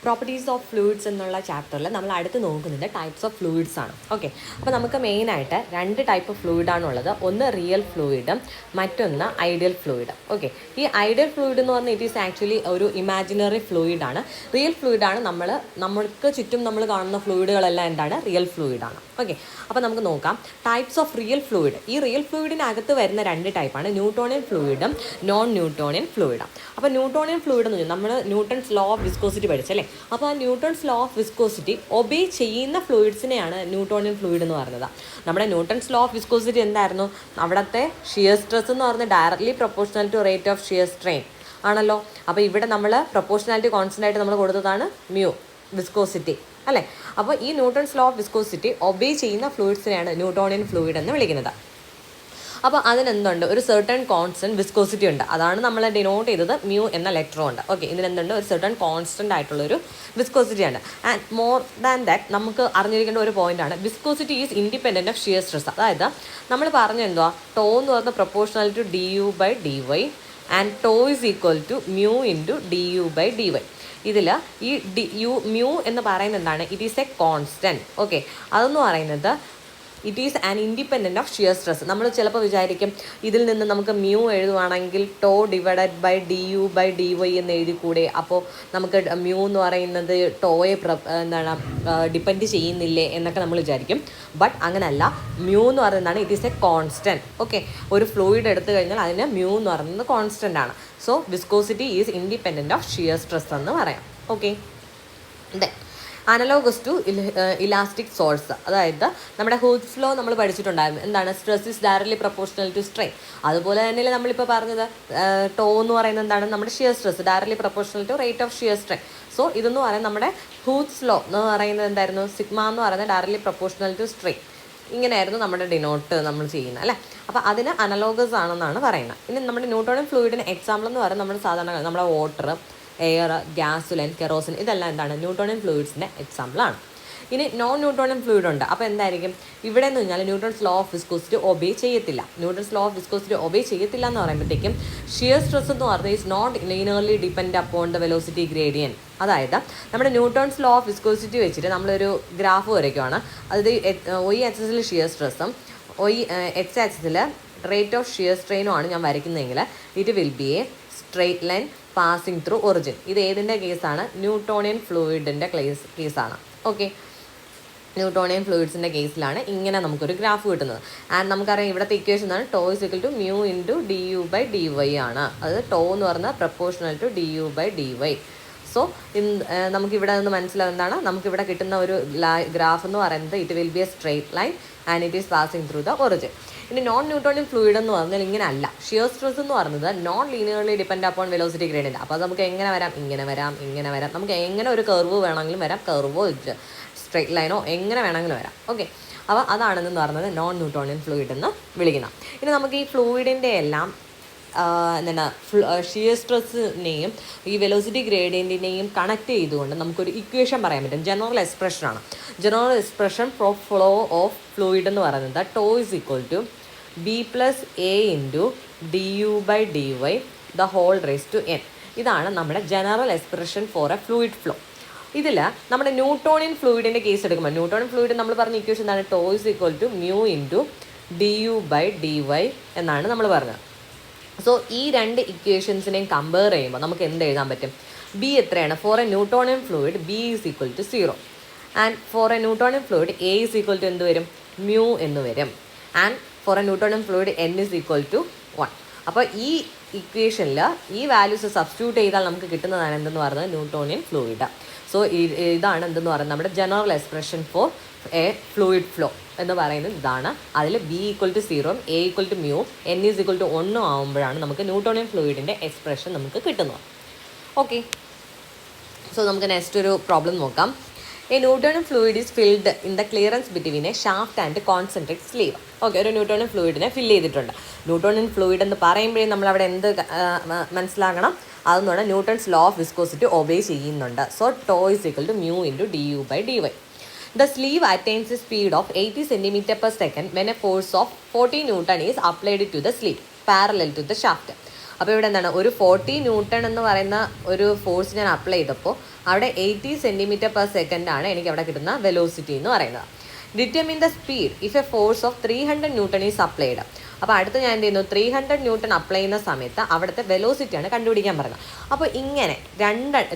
Properties of fluids എന്നുള്ള ചാപ്റ്ററിൽ നമ്മൾ അടുത്ത് നോക്കുന്നത് ടൈപ്സ് ഓഫ് ഫ്ലൂയിഡ്സ് ആണ്. ഓക്കെ, അപ്പോൾ നമുക്ക് മെയിനായിട്ട് രണ്ട് ടൈപ്പ് ഫ്ലൂയിഡാണുള്ളത്. ഒന്ന് റിയൽ ഫ്ലൂയിഡും മറ്റൊന്ന് ഐഡിയൽ ഫ്ലൂയിഡ്. ഓക്കെ, ഈ ഐഡിയൽ ഫ്ലൂയിഡ് എന്ന് പറഞ്ഞാൽ ഇറ്റ് ഈസ് ആക്ച്വലി ഒരു ഇമാജിനറി ഫ്ലൂയിഡാണ്. റിയൽ ഫ്ലൂയിഡാണ് നമ്മൾക്ക് ചുറ്റും നമ്മൾ കാണുന്ന ഫ്ലൂയിഡുകളെല്ലാം എന്താണ്, റിയൽ ഫ്ലൂയിഡാണ്. ഓക്കെ, അപ്പോൾ നമുക്ക് നോക്കാം ടൈപ്സ് ഓഫ് റിയൽ ഫ്ലൂയിഡ്. ഈ റിയൽ ഫ്ലൂയിഡിനകത്ത് വരുന്ന രണ്ട് ടൈപ്പാണ് ന്യൂട്ടോണിയൻ ഫ്ലൂയിഡും നോൺ ന്യൂട്ടോണിയൻ ഫ്ലൂയിഡും. അപ്പോൾ ന്യൂട്ടോണിയൻ ഫ്ലൂയിഡ് എന്ന് പറഞ്ഞാൽ നമ്മൾ ന്യൂട്ടൺസ് ലോ ഓഫ് വിസ്കോസിറ്റി പഠിച്ചല്ലേ. അപ്പോൾ ആ Newton's law of viscosity obey ചെയ്യുന്ന ഫ്ലൂയിഡ്സിനെയാണ് ന്യൂട്ടോണിയൻ ഫ്ലൂയിഡ് എന്ന് പറയുന്നത്. നമ്മുടെ ന്യൂട്ടൺസ് ലോ ഓഫ് വിസ്കോസിറ്റി എന്തായിരുന്നു, അവിടുത്തെ ഷിയർ സ്ട്രെസ് എന്ന് പറയുന്നത് directly proportional to rate of shear strain ആണല്ലോ. അപ്പോൾ ഇവിടെ നമ്മൾ പ്രൊപ്പോർഷണാലിറ്റി കോൺസ്റ്റൻ്റ് ആയിട്ട് നമ്മൾ കൊടുത്തതാണ് മ്യൂ വിസ്കോസിറ്റി അല്ലേ. അപ്പോൾ ഈ Newton's law of viscosity obey ചെയ്യുന്ന ഫ്ലൂയിഡ്സിനെയാണ് ന്യൂട്ടോണിയൻ ഫ്ലൂയിഡ് എന്ന് വിളിക്കുന്നത്. അപ്പോൾ അതിനെന്തുണ്ട്, ഒരു സെർട്ടൺ കോൺസ്റ്റൻറ്റ് വിസ്കോസിറ്റി ഉണ്ട്. അതാണ് നമ്മൾ ഡിനോട്ട് ചെയ്തത് മ്യൂ എന്ന ലെറ്റർ ഉണ്ട്. ഓക്കെ, ഇതിനെന്തുണ്ട്, ഒരു സെർട്ടൺ കോൺസ്റ്റൻ്റ് ആയിട്ടുള്ളൊരു വിസ്കോസിറ്റി ഉണ്ട്. ആൻഡ് മോർ ദാൻ ദാറ്റ് നമുക്ക് അറിഞ്ഞിരിക്കേണ്ട ഒരു പോയിൻ്റാണ് viscosity is independent of shear stress. അതായത് നമ്മൾ പറഞ്ഞെന്തുവാ, ടോ എന്ന് പറഞ്ഞ proportional to D U by D Y and tau is equal to mu into D U by D Y. ഇതിൽ ഈ മ്യൂ എന്ന് പറയുന്നത് എന്താണ്, it is a constant. Okay, അതെന്ന് പറയുന്നത് it is an independent of shear stress. നമ്മൾ ചിലപ്പോൾ വിചാരിക്കും ഇതിൽ നിന്ന് നമുക്ക് മ്യൂ എഴുതുവാണെങ്കിൽ tau divided by d U by D y എന്ന് എഴുതിക്കൂടെ, അപ്പോൾ നമുക്ക് മ്യൂ എന്ന് പറയുന്നത് ടോയെ ഡിപ്പെൻഡ് ചെയ്യുന്നില്ലേ എന്നൊക്കെ നമ്മൾ വിചാരിക്കും. ബട്ട് അങ്ങനെയല്ല, മ്യൂ എന്ന് പറയുന്നതാണ് it is a constant. Okay, ഒരു ഫ്ലൂയിഡ് എടുത്തു കഴിഞ്ഞാൽ അതിന് മ്യൂ എന്ന് പറയുന്നത് കോൺസ്റ്റൻ്റ് ആണ്. So viscosity is independent of shear stress എന്ന് പറയാം. Okay, then analogous to elastic source. അതായത് നമ്മുടെ ഹൂഗ്സ് ലോ നമ്മൾ പഠിച്ചിട്ടുണ്ടായിരുന്നു. എന്താണ്, stress is directly proportional to strain. അതുപോലെ തന്നെയല്ലേ നമ്മളിപ്പോൾ പറഞ്ഞത് ടോ എന്ന് പറയുന്നത് എന്താണ്, നമ്മുടെ shear stress directly proportional to rate of shear strain. So ഇതെന്ന് പറയുന്നത് നമ്മുടെ ഹൂഗ്സ് ലോ എന്ന് പറയുന്നത് എന്തായിരുന്നു, സിഗ്മ എന്ന് പറയുന്നത് ഡയറക്ട്ലി പ്രൊപ്പോർഷണൽ ടു സ്ട്രെയിൻ. ഇങ്ങനെയായിരുന്നു നമ്മുടെ ഡിനോട്ട് നമ്മൾ ചെയ്യുന്നത് അല്ലേ. അപ്പോൾ അതിന് അനലോഗസ് ആണെന്നാണ് പറയുന്നത്. ഇനി നമ്മുടെ ന്യൂട്ടോണിയൻ ഫ്ലൂയിഡിന് എക്സാമ്പിൾ എന്ന് പറയുന്നത് നമ്മുടെ സാധാരണ നമ്മുടെ വാട്ടർ, എയർ, ഗ്യാസുലൈൻ, കെറോസിൻ, ഇതെല്ലാം എന്താണ് ന്യൂട്ടോണിയൻ ഫ്ലൂയിഡ്സിൻ്റെ എക്സാമ്പിളാണ്. ഇനി നോൺ ന്യൂട്ടോണിയൻ ഫ്ലൂയിഡ് ഉണ്ട്. അപ്പോൾ എന്തായിരിക്കും, ഇവിടെ എന്ന് പറഞ്ഞാൽ Newton's law of viscosity obey ചെയ്യത്തില്ല. Newton's law of viscosity obey ചെയ്യത്തില്ല എന്ന് പറയുമ്പോഴത്തേക്കും ഷിയർ സ്ട്രെസ് എന്ന് പറയുന്നത് is not linearly depend upon the velocity gradient. അതായത് നമ്മുടെ ന്യൂട്ടൺസ് ലോ ഓഫ് വിസ്കോസിറ്റി വെച്ചിട്ട് നമ്മളൊരു ഗ്രാഫ് വരയ്ക്കുകയാണ്. അതായത് ഒയ് ആക്സിസിൽ ഷിയർ സ്ട്രെസ്സും എക്സ് ആക്സിസിൽ റേറ്റ് ഓഫ് ഷിയർ സ്ട്രെയിനും ആണ് ഞാൻ വരയ്ക്കുന്നതെങ്കിൽ it will be a straight line passing through origin. ഇത് ഏതിൻ്റെ കേസാണ്, ന്യൂട്ടോണിയൻ ഫ്ലൂയിഡിൻ്റെ കേസാണ്. ഓക്കെ, ന്യൂട്ടോണിയൻ ഫ്ലൂയിഡ്സിൻ്റെ കേസിലാണ് ഇങ്ങനെ നമുക്കൊരു ഗ്രാഫ് കിട്ടുന്നത്. ആൻഡ് നമുക്കറിയാം ഇവിടുത്തെ ഇക്വേഷൻ ആണ് tau is equal to mu into D U by D Y ആണ്. അത് ടോ എന്ന് പറഞ്ഞാൽ proportional to D U by D Y. So നമുക്കിവിടെ നിന്ന് മനസ്സിലാവുന്നതാണ്, നമുക്കിവിടെ കിട്ടുന്ന ഒരു ഗ്രാഫ് എന്ന് പറയുന്നത് it will be a straight line and it is passing through the origin. ഇനി നോൺ ന്യൂട്ടോണിയൻ ഫ്ലൂയിഡ് എന്ന് പറഞ്ഞാൽ ഇങ്ങനെ അല്ല. ഷിയർ സ്ട്രെസ് എന്ന് പറയുന്നത് non linearly depend upon velocity gradient. അപ്പോൾ നമുക്ക് എങ്ങനെ വരാം, ഇങ്ങനെ വരാം, ഇങ്ങനെ വരാം. നമുക്ക് എങ്ങനെ ഒരു കർവ് വേണമെങ്കിലും വരാം, കർവോ സ്ട്രെയിറ്റ് ലൈനോ എങ്ങനെ വേണമെങ്കിലും വരാം. ഓക്കെ, അപ്പോൾ അതാണെന്ന് പറയുന്നത് നോൺ ന്യൂട്ടോണിയൻ ഫ്ലൂയിഡ് എന്ന് വിളിക്കുന്നത്. ഇനി നമുക്ക് ഈ ഫ്ലൂയിഡിൻ്റെ എല്ലാം എന്താണ് ഷിയർ സ്ട്രെസ്സിനെയും ഈ വെലോസിറ്റി ഗ്രേഡിയൻറ്റിനെയും കണക്ട് ചെയ്തുകൊണ്ട് നമുക്കൊരു ഇക്വേഷൻ പറയാൻ പറ്റും. ജനറൽ എക്സ്പ്രഷനാണ്. General expression for flow of fluid എന്ന് പറയുന്നത് tau is equal to B plus A into D U by D Y the whole raise to n. ഇതാണ് നമ്മുടെ general expression for a fluid flow. ഇതിൽ നമ്മുടെ Newtonian ഫ്ലൂയിഡിൻ്റെ case എടുക്കുമ്പോൾ Newtonian fluid നമ്മൾ പറഞ്ഞ ഇക്വേഷൻ എന്താണ്, tau is equal to mu into D U by D y എന്നാണ് നമ്മൾ പറഞ്ഞത്. സോ ഈ രണ്ട് ഇക്വേഷൻസിനെയും കമ്പയർ ചെയ്യുമ്പോൾ നമുക്ക് എന്ത് എഴുതാൻ പറ്റും, ബി എത്രയാണ്, for a Newtonian fluid B is equal to 0 and for a Newtonian fluid A is equal to എന്ത് വരും, മ്യൂ എന്ന് വരും. And for a Newtonian fluid N is equal to 1. അപ്പോൾ ഈ ഇക്വേഷനിൽ ഈ വാല്യൂസ് സബ്സ്റ്റിറ്റ്യൂട്ട് ചെയ്താൽ നമുക്ക് കിട്ടുന്നതാണ് എന്തെന്ന് പറയുന്നത് ന്യൂട്ടോണിയൻ ഫ്ലൂയിഡ്. സോ ഇതാണ് എന്തെന്ന് പറയുന്നത് നമ്മുടെ general expression for a fluid flow എന്ന് പറയുന്നത് ഇതാണ്. അതിൽ B equal to 0, A equal to mu, N is equal to 1 ആകുമ്പോഴാണ് നമുക്ക് ന്യൂട്ടോണിയൻ ഫ്ലൂയിഡിൻ്റെ എക്സ്പ്രഷൻ നമുക്ക് കിട്ടുന്നത്. ഓക്കെ, സോ നമുക്ക് നെക്സ്റ്റ് ഒരു പ്രോബ്ലം നോക്കാം. A Newtonian fluid is filled in the clearance between a shaft and concentric sleeve. Okay, ഒരു Newtonian ഫ്ലൂയിഡിനെ ഫില്ല് ചെയ്തിട്ടുണ്ട്. ന്യൂട്ടോണിയൻ ഫ്ലൂയിഡ് എന്ന് പറയുമ്പോഴേ നമ്മളവിടെ എന്ത് മനസ്സിലാക്കണം, അതെന്ന് പറഞ്ഞാൽ Newton's law of viscosity obey ചെയ്യുന്നുണ്ട്. So tau is equal to mu into D U by D y. The sleeve attains a speed of 80 cm per second when a force of 40 Newton is applied to the sleeve parallel to the shaft. അപ്പോൾ ഇവിടെ എന്താണ്, ഒരു 40 newton എന്ന് പറയുന്ന ഒരു force ഞാൻ apply ചെയ്തപ്പോൾ അവിടെ 80 cm/s ആണ് എനിക്ക് അവിടെ കിട്ടുന്ന വെലോസിറ്റി എന്ന് പറയുന്നത്. Determine the speed if A force of 300 newton is applied. അപ്പോൾ അടുത്ത് ഞാൻ എന്ത് ചെയ്യുന്നു, 300 ന്യൂട്ടൺ അപ്ലൈ ചെയ്യുന്ന സമയത്ത് അവിടുത്തെ വെലോസിറ്റിയാണ് കണ്ടുപിടിക്കാൻ പറയുന്നത്. അപ്പോൾ ഇങ്ങനെ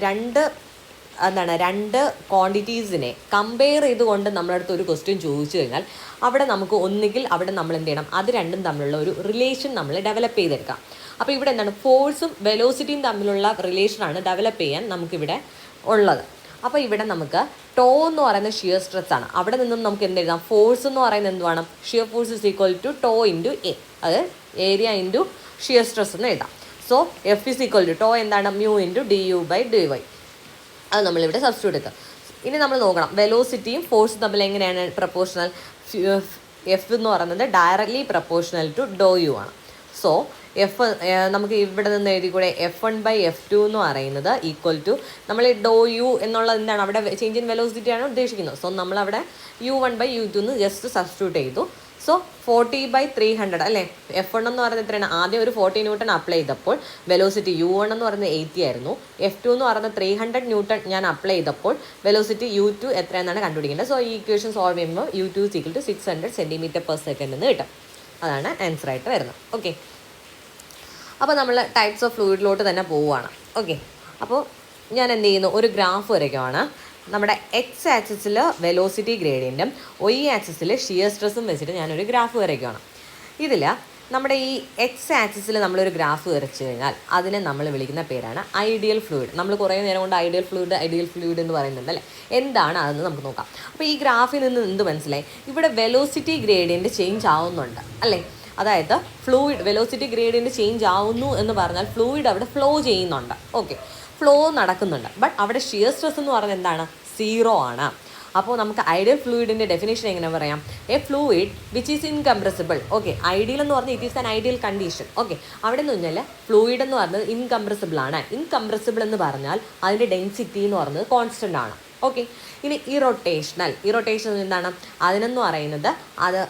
രണ്ട് ക്വാണ്ടിറ്റീസിനെ കമ്പയർ ചെയ്തുകൊണ്ട് നമ്മളടുത്ത് ഒരു ക്വസ്റ്റ്യൻ ചോദിച്ചു കഴിഞ്ഞാൽ അവിടെ നമുക്ക് ഒന്നുകിൽ അവിടെ നമ്മൾ എന്ത് ചെയ്യണം, അത് രണ്ടും തമ്മിലുള്ള ഒരു റിലേഷൻ നമ്മൾ ഡെവലപ്പ് ചെയ്തെടുക്കാം. അപ്പോൾ ഇവിടെ എന്താണ്, ഫോഴ്സും വെലോസിറ്റിയും തമ്മിലുള്ള റിലേഷനാണ് ഡെവലപ്പ് ചെയ്യാൻ നമുക്കിവിടെ ഉള്ളത്. അപ്പോൾ ഇവിടെ നമുക്ക് ടോ എന്ന് പറയുന്ന ഷിയർ സ്ട്രെസ് ആണ്. അവിടെ നിന്നും നമുക്ക് എന്ത് എഴുതാം, ഫോഴ്സ് എന്ന് പറയുന്നത് എന്ത് വേണം, shear force is equal to tau into A, അത് ഏരിയ ഇൻറ്റു ഷിയർ സ്ട്രെസ് എന്ന് എഴുതാം. So F is equal to tau എന്താണ്, mu into D U by D y. അത് നമ്മളിവിടെ സബ്സ്റ്റിറ്റ്യൂട്ട് എടുക്കുക. ഇനി നമ്മൾ നോക്കണം വെലോസിറ്റിയും ഫോഴ്സും തമ്മിൽ എങ്ങനെയാണ് പ്രപ്പോർഷണൽ. എഫ് എന്ന് പറയുന്നത് directly proportional to D U ആണ്. സോ എഫ് നമുക്ക് ഇവിടെ നിന്ന് എഴുതിക്കൂടെ, F1/F2 എന്ന് പറയുന്നത് ഈക്വൽ ടു നമ്മൾ ഡോ യു എന്നുള്ളത് എന്താണ്, അവിടെ ചേഞ്ച് ഇൻ വെലോസിറ്റി ആണ് ഉദ്ദേശിക്കുന്നത്. സോ നമ്മളവിടെ U1/U2 എന്ന് ജസ്റ്റ് സബ്സ്റ്റിറ്റ്യൂട്ട് ചെയ്തു. സോ 40/300 അല്ലേ. F1 എന്ന് പറയുന്നത് എത്രയാണ്, ആദ്യം ഒരു 40 ന്യൂട്ടൺ അപ്ലൈ ചെയ്തപ്പോൾ വെലോസിറ്റി U1 എന്ന് പറയുന്നത് 80 ആയിരുന്നു. F2 എന്ന് പറയുന്നത് 300 ന്യൂട്ടൺ ഞാൻ അപ്ലൈ ചെയ്തപ്പോൾ വെലോസിറ്റി U2 എത്രയെന്നാണ് കണ്ടുപിടിക്കേണ്ടത്. സോ ഈ ഇക്വേഷൻ സോൾവ് ചെയ്യുമ്പോൾ U2 = 600 cm/s എന്ന് കിട്ടും. അതാണ് ആൻസർ ആയിട്ട് വരുന്നത്. ഓക്കെ, അപ്പോൾ നമ്മൾ ടൈപ്സ് ഓഫ് ഫ്ലൂയിഡിലോട്ട് തന്നെ പോവുകയാണ്. ഓക്കെ, അപ്പോൾ ഞാൻ എന്ത് ചെയ്യുന്നു, ഒരു ഗ്രാഫ് വരയ്ക്കുവാണ്. നമ്മുടെ എക്സ് ആക്സിസിൽ വെലോസിറ്റി ഗ്രേഡിയൻറ്റും Y ആക്സിസിൽ ഷിയർ സ്ട്രെസ്സും വെച്ചിട്ട് ഞാനൊരു ഗ്രാഫ് വരയ്ക്കുകയാണ്. ഇതിൽ നമ്മുടെ ഈ എക്സ് ആക്സിസിൽ നമ്മളൊരു ഗ്രാഫ് വരച്ചു കഴിഞ്ഞാൽ അതിനെ നമ്മൾ വിളിക്കുന്ന പേരാണ് ഐഡിയൽ ഫ്ലൂയിഡ്. നമ്മൾ കുറേ നേരം കൊണ്ട് ഐഡിയൽ ഫ്ലൂയിഡ് എന്ന് പറയുന്നുണ്ട് അല്ലേ. എന്താണ് അതെന്ന് നമുക്ക് നോക്കാം. അപ്പോൾ ഈ ഗ്രാഫിൽ നിന്ന് എന്ത് മനസ്സിലായി, ഇവിടെ വെലോസിറ്റി ഗ്രേഡിയൻറ്റ് ചേഞ്ച് ആവുന്നുണ്ട് അല്ലേ. അതായത് ഫ്ലൂയിഡ് വെലോസിറ്റി ഗ്രേഡിയൻറ്റ് ചേഞ്ച് ആവുന്നു എന്ന് പറഞ്ഞാൽ ഫ്ലൂയിഡ് അവിടെ ഫ്ലോ ചെയ്യുന്നുണ്ട്. ഓക്കെ, ഫ്ലോ നടക്കുന്നുണ്ട്. ബട്ട് അവിടെ ഷിയർ സ്ട്രെസ് എന്ന് പറയുന്നത് എന്താണ്, 0 ആണ്. അപ്പോൾ നമുക്ക് ഐഡിയൽ ഫ്ലൂയിഡിൻ്റെ ഡെഫിനേഷൻ എങ്ങനെ പറയാം, A fluid which is incompressible. Okay, ideal എന്ന് പറഞ്ഞാൽ it is an ideal condition. Okay, അവിടെ നിന്ന് കഴിഞ്ഞാൽ ഫ്ലൂയിഡ് എന്ന് പറഞ്ഞത് ഇൻകംപ്രസിബിൾ ആണ്. ഇൻകംപ്രസിബിൾ എന്ന് പറഞ്ഞാൽ അതിൻ്റെ ഡെൻസിറ്റി എന്ന് പറയുന്നത് കോൺസ്റ്റൻ്റ് ആണ്. ഓക്കെ, ഇനി ഇറൊട്ടേഷണൽ എന്താണ്, അതിനെന്ന് പറയുന്നത് അത്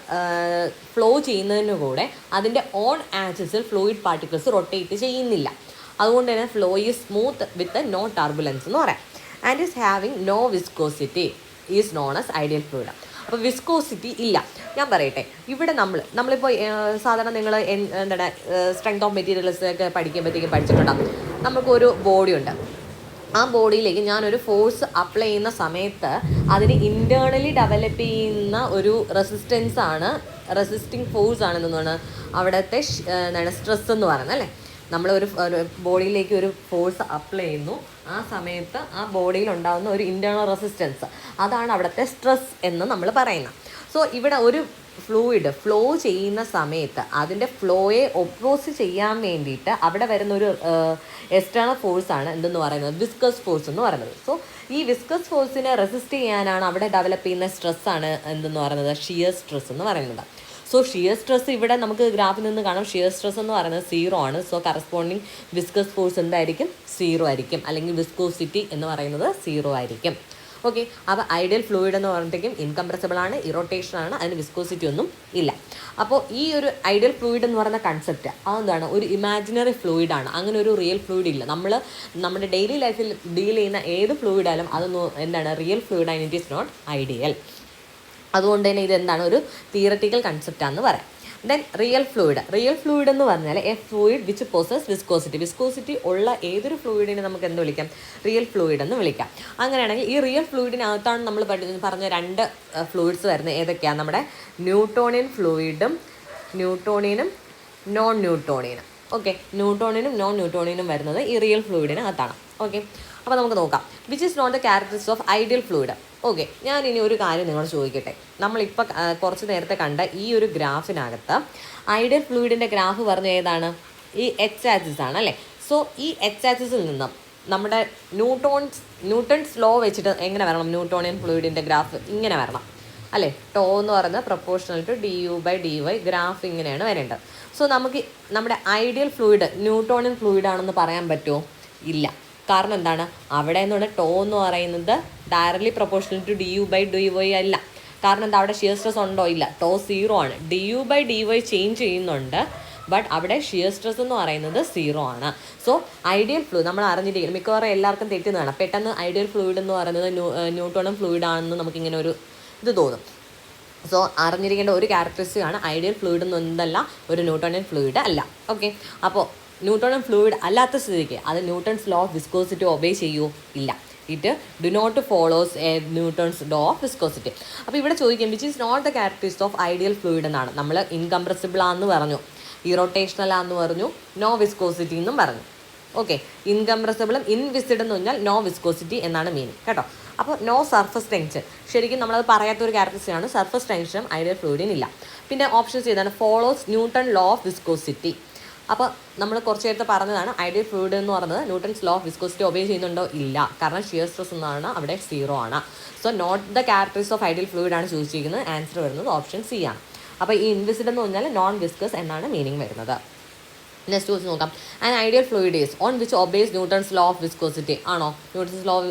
ഫ്ലോ ചെയ്യുന്നതിന് കൂടെ അതിൻ്റെ ഓൺ ആക്സിസിൽ ഫ്ലൂയിഡ് പാർട്ടിക്കിൾസ് റൊട്ടേറ്റ് ചെയ്യുന്നില്ല. അതുകൊണ്ട് തന്നെ flow is smooth with no turbulence എന്ന് പറയാം. And is having no viscosity is known as ideal fluid. അപ്പോൾ വിസ്കോസിറ്റി ഇല്ല. ഞാൻ പറയട്ടെ, ഇവിടെ നമ്മളിപ്പോൾ സാധാരണ നിങ്ങൾ എന്താണ് സ്ട്രെങ്ത് ഓഫ് മെറ്റീരിയൽസ് ഒക്കെ പഠിക്കുമ്പോഴത്തേക്കും പഠിച്ചിട്ടുണ്ടാകും. നമുക്കൊരു ബോഡി ഉണ്ട്. ആ ബോഡിയിലേക്ക് ഞാനൊരു ഫോഴ്സ് അപ്ലൈ ചെയ്യുന്ന സമയത്ത് അതിന് ഇൻറ്റേർണലി ഡെവലപ്പ് ചെയ്യുന്ന ഒരു റെസിസ്റ്റിംഗ് ഫോഴ്സ് ആണെന്നാണ് അവിടുത്തെ എന്താണ് സ്ട്രെസ് എന്ന് പറയുന്നത് അല്ലേ. നമ്മളൊരു ബോഡിയിലേക്ക് ഒരു ഫോഴ്സ് അപ്ലൈ ചെയ്യുന്നു, ആ സമയത്ത് ആ ബോഡിയിൽ ഉണ്ടാകുന്ന ഒരു ഇൻറ്റേർണൽ റെസിസ്റ്റൻസ്, അതാണ് അവിടുത്തെ സ്ട്രെസ് എന്ന് നമ്മൾ പറയുന്നത്. സോ ഇവിടെ ഒരു ഫ്ലൂയിഡ് ഫ്ലോ ചെയ്യുന്ന സമയത്ത് അതിൻ്റെ ഫ്ലോയെ ഒപ്പോസ് ചെയ്യാൻ വേണ്ടിയിട്ട് അവിടെ വരുന്ന ഒരു എക്സ്റ്റേണൽ ഫോഴ്സാണ് എന്തെന്ന് പറയുന്നത്, വിസ്കസ് ഫോഴ്സ് എന്ന് പറയുന്നത്. സോ ഈ വിസ്കസ് ഫോഴ്സിനെ റെസിസ്റ്റ് ചെയ്യാനാണ് അവിടെ ഡെവലപ്പ് ചെയ്യുന്ന സ്ട്രെസ്സാണ് എന്തെന്ന് പറയുന്നത്, ഷിയർ സ്ട്രെസ് എന്ന് പറയുന്നത്. സോ ഷിയർ സ്ട്രെസ് ഇവിടെ നമുക്ക് ഗ്രാഫിൽ നിന്ന് കാണാം, ഷിയർ സ്ട്രെസ് എന്ന് പറയുന്നത് 0 ആണ്. സോ കറസ്പോണ്ടിങ് വിസ്കസ് ഫോഴ്സ് എന്തായിരിക്കും, 0 ആയിരിക്കും. അല്ലെങ്കിൽ വിസ്കോസിറ്റി എന്ന് പറയുന്നത് 0 ആയിരിക്കും. ഓക്കെ, അപ്പോൾ ഐഡിയൽ ഫ്ലൂയിഡ് എന്ന് പറയുമ്പോഴത്തേക്കും ഇൻകംപ്രസിബിൾ ആണ്, ഇറോട്ടേഷൻ ആണ്, അതിന് വിസ്കോസിറ്റി ഒന്നും ഇല്ല. അപ്പോൾ ഈ ഒരു ഐഡിയൽ ഫ്ലൂയിഡ് എന്ന് പറയുന്ന കൺസെപ്റ്റ് അതെന്താണ്, ഒരു ഇമാജിനറി ഫ്ലൂയിഡ് ആണ്. അങ്ങനെ ഒരു റിയൽ ഫ്ലൂയിഡ് ഇല്ല. നമ്മൾ നമ്മുടെ ഡെയിലി ലൈഫിൽ ഡീൽ ചെയ്യുന്ന ഏത് ഫ്ലൂയിഡായാലും അതൊന്നും എന്താണ് real fluid and it is not ideal. അതുകൊണ്ട് തന്നെ ഇതെന്താണ്, ഒരു തിയററ്റിക്കൽ കൺസെപ്റ്റാണെന്ന് പറയാം. ദെൻ റിയൽ ഫ്ലൂയിഡ് എന്ന് പറഞ്ഞാൽ A fluid which poses viscosity ഉള്ള ഏതൊരു ഫ്ലൂയിഡിനെ നമുക്ക് എന്ത് വിളിക്കാം, റിയൽ ഫ്ലൂയിഡ് എന്ന് വിളിക്കാം. അങ്ങനെയാണെങ്കിൽ ഈ റിയൽ ഫ്ലൂയിഡിനകത്താണ് നമ്മൾ പറഞ്ഞ 2 ഫ്ലൂയിഡ്സ് വരുന്നത്. ഏതൊക്കെയാണ്, നമ്മുടെ ന്യൂട്ടോണിയൻ ഫ്ലൂയിഡും നോൺ ന്യൂട്ടോണിയനും. ഓക്കെ, ന്യൂട്ടോണിയനും നോൺ ന്യൂട്ടോണിയനും വരുന്നത് ഈ റിയൽ ഫ്ലൂയിഡിനകത്താണ്. ഓക്കെ, അപ്പോൾ നമുക്ക് നോക്കാം which is not the characteristics of ideal fluid. Okay, ഞാൻ ഇനി ഒരു കാര്യം നിങ്ങളോട് ചോദിക്കട്ടെ. നമ്മളിപ്പോൾ കുറച്ച് നേരത്തെ കണ്ട ഈ ഒരു ഗ്രാഫിനകത്ത് ഐഡിയൽ ഫ്ലൂയിഡിൻ്റെ ഗ്രാഫ് പറഞ്ഞ ഏതാണ്, ഈ എച്ച് ആക്സിസ് ആണ് അല്ലേ. സോ ഈ എച്ച് ആക്സിസിൽ നിന്നും നമ്മുടെ ന്യൂട്ടൺസ് ലോ വെച്ചിട്ട് എങ്ങനെ വരണം, ന്യൂട്ടോണിയൻ ഫ്ലൂയിഡിൻ്റെ ഗ്രാഫ് ഇങ്ങനെ വരണം അല്ലേ. ടോ എന്ന് പറയുന്നത് പ്രൊപ്പോർഷണൽ ടു du/dy, ഗ്രാഫ് ഇങ്ങനെയാണ് വരേണ്ടത്. സോ നമുക്ക് നമ്മുടെ ഐഡിയൽ ഫ്ലൂയിഡ് ന്യൂട്ടോണിയൻ ഫ്ലൂയിഡ് ആണെന്ന് പറയാൻ പറ്റുമോ, ഇല്ല. കാരണം എന്താണ്, അവിടെ എന്ന് പറഞ്ഞാൽ ടോ എന്ന് പറയുന്നത് ഡയറക്ട്ലി പ്രൊപ്പോർഷണൽ ടു du/dy അല്ല. കാരണം എന്താ, അവിടെ ഷിയർ സ്ട്രെസ് ഉണ്ടോ, ഇല്ല. ടോ 0 ആണ്. du/dy ചേഞ്ച് ചെയ്യുന്നുണ്ട്, ബട്ട് അവിടെ ഷിയർ സ്ട്രെസ് എന്ന് പറയുന്നത് 0 ആണ്. സോ ഐഡിയൽ ഫ്ലൂയിഡ് നമ്മൾ അറിഞ്ഞിരിക്കണം, മിക്കവാറും എല്ലാവർക്കും തെറ്റുന്നതാണ്. പെട്ടെന്ന് ഐഡിയൽ ഫ്ലൂയിഡ് എന്ന് പറയുന്നത് ന്യൂട്ടോണിയം ഫ്ലൂയിഡ് ആണെന്ന് നമുക്കിങ്ങനെ ഒരു ഇത് തോന്നും. സോ അറിഞ്ഞിരിക്കേണ്ട ഒരു ക്യാരക്ടറിസ്റ്റിക് ആണ് ഐഡിയൽ ഫ്ലൂയിഡ് എന്നൊന്നല്ല ഒരു ന്യൂട്ടോണിയൻ ഫ്ലൂയിഡ് അല്ല. ഓക്കെ, അപ്പോൾ ന്യൂട്ടോണിയൻ ഫ്ലൂയിഡ് അല്ലാത്ത സ്ഥിതിക്ക് അത് Newton's law of viscosity obey ചെയ്യൂ? ഇല്ല. It do not follows a Newton's law of viscosity. അപ്പോൾ ഇവിടെ ചോദിക്കും which is not the characteristic of ideal fluid എന്നാണ്. നമ്മൾ ഇൻകംപ്രസിബിൾ ആണെന്ന് പറഞ്ഞു, ഇറോട്ടേഷണൽ ആണെന്ന് പറഞ്ഞു, നോ വിസ്കോസിറ്റി എന്നും പറഞ്ഞു. ഓക്കെ, ഇൻകംപ്രസിബിളും ഇൻവിസിഡ് എന്ന് പറഞ്ഞാൽ നോ വിസ്കോസിറ്റി എന്നാണ് മീനിങ് കേട്ടോ. അപ്പോൾ നോ സർഫസ് ടെൻഷൻ, ശരിക്കും നമ്മളത് പറയാത്തൊരു ക്യാരക്ടറിസ്റ്റിക് ആണ്. സർഫസ് ടെൻഷനും ഐഡിയൽ ഫ്ലൂയിഡിനില്ല. പിന്നെ ഓപ്ഷൻസ് ചെയ്താണ് follows Newton law of viscosity. അപ്പോൾ നമ്മൾ കുറച്ച് നേരത്തെ പറഞ്ഞതാണ് ഐഡിയൽ ഫ്ലൂയിഡ് എന്ന് പറയുന്നത് Newton's law of viscosity obey ചെയ്യുന്നുണ്ടോ? ഇല്ല, കാരണം ഷിയർ സ്ട്രെസ് എന്നാണ് അവിടെ 0 ആണ്. So not the characteristics of ideal fluid ആണ് ചൂസ് ചെയ്യുന്നത്. ആൻസർ വരുന്നത് ഓപ്ഷൻ സി ആണ്. അപ്പോൾ ഈ ഇൻവിസിഡ് എന്ന് പറഞ്ഞാൽ നോൺ വിസ്കസ് എന്നാണ് മീനിങ് വരുന്നത്. നെക്സ്റ്റ് ക്വസ്റ്റ്യൻ നോക്കാം. An ideal fluid is on which obeys Newton's law of viscosity. ആണോ?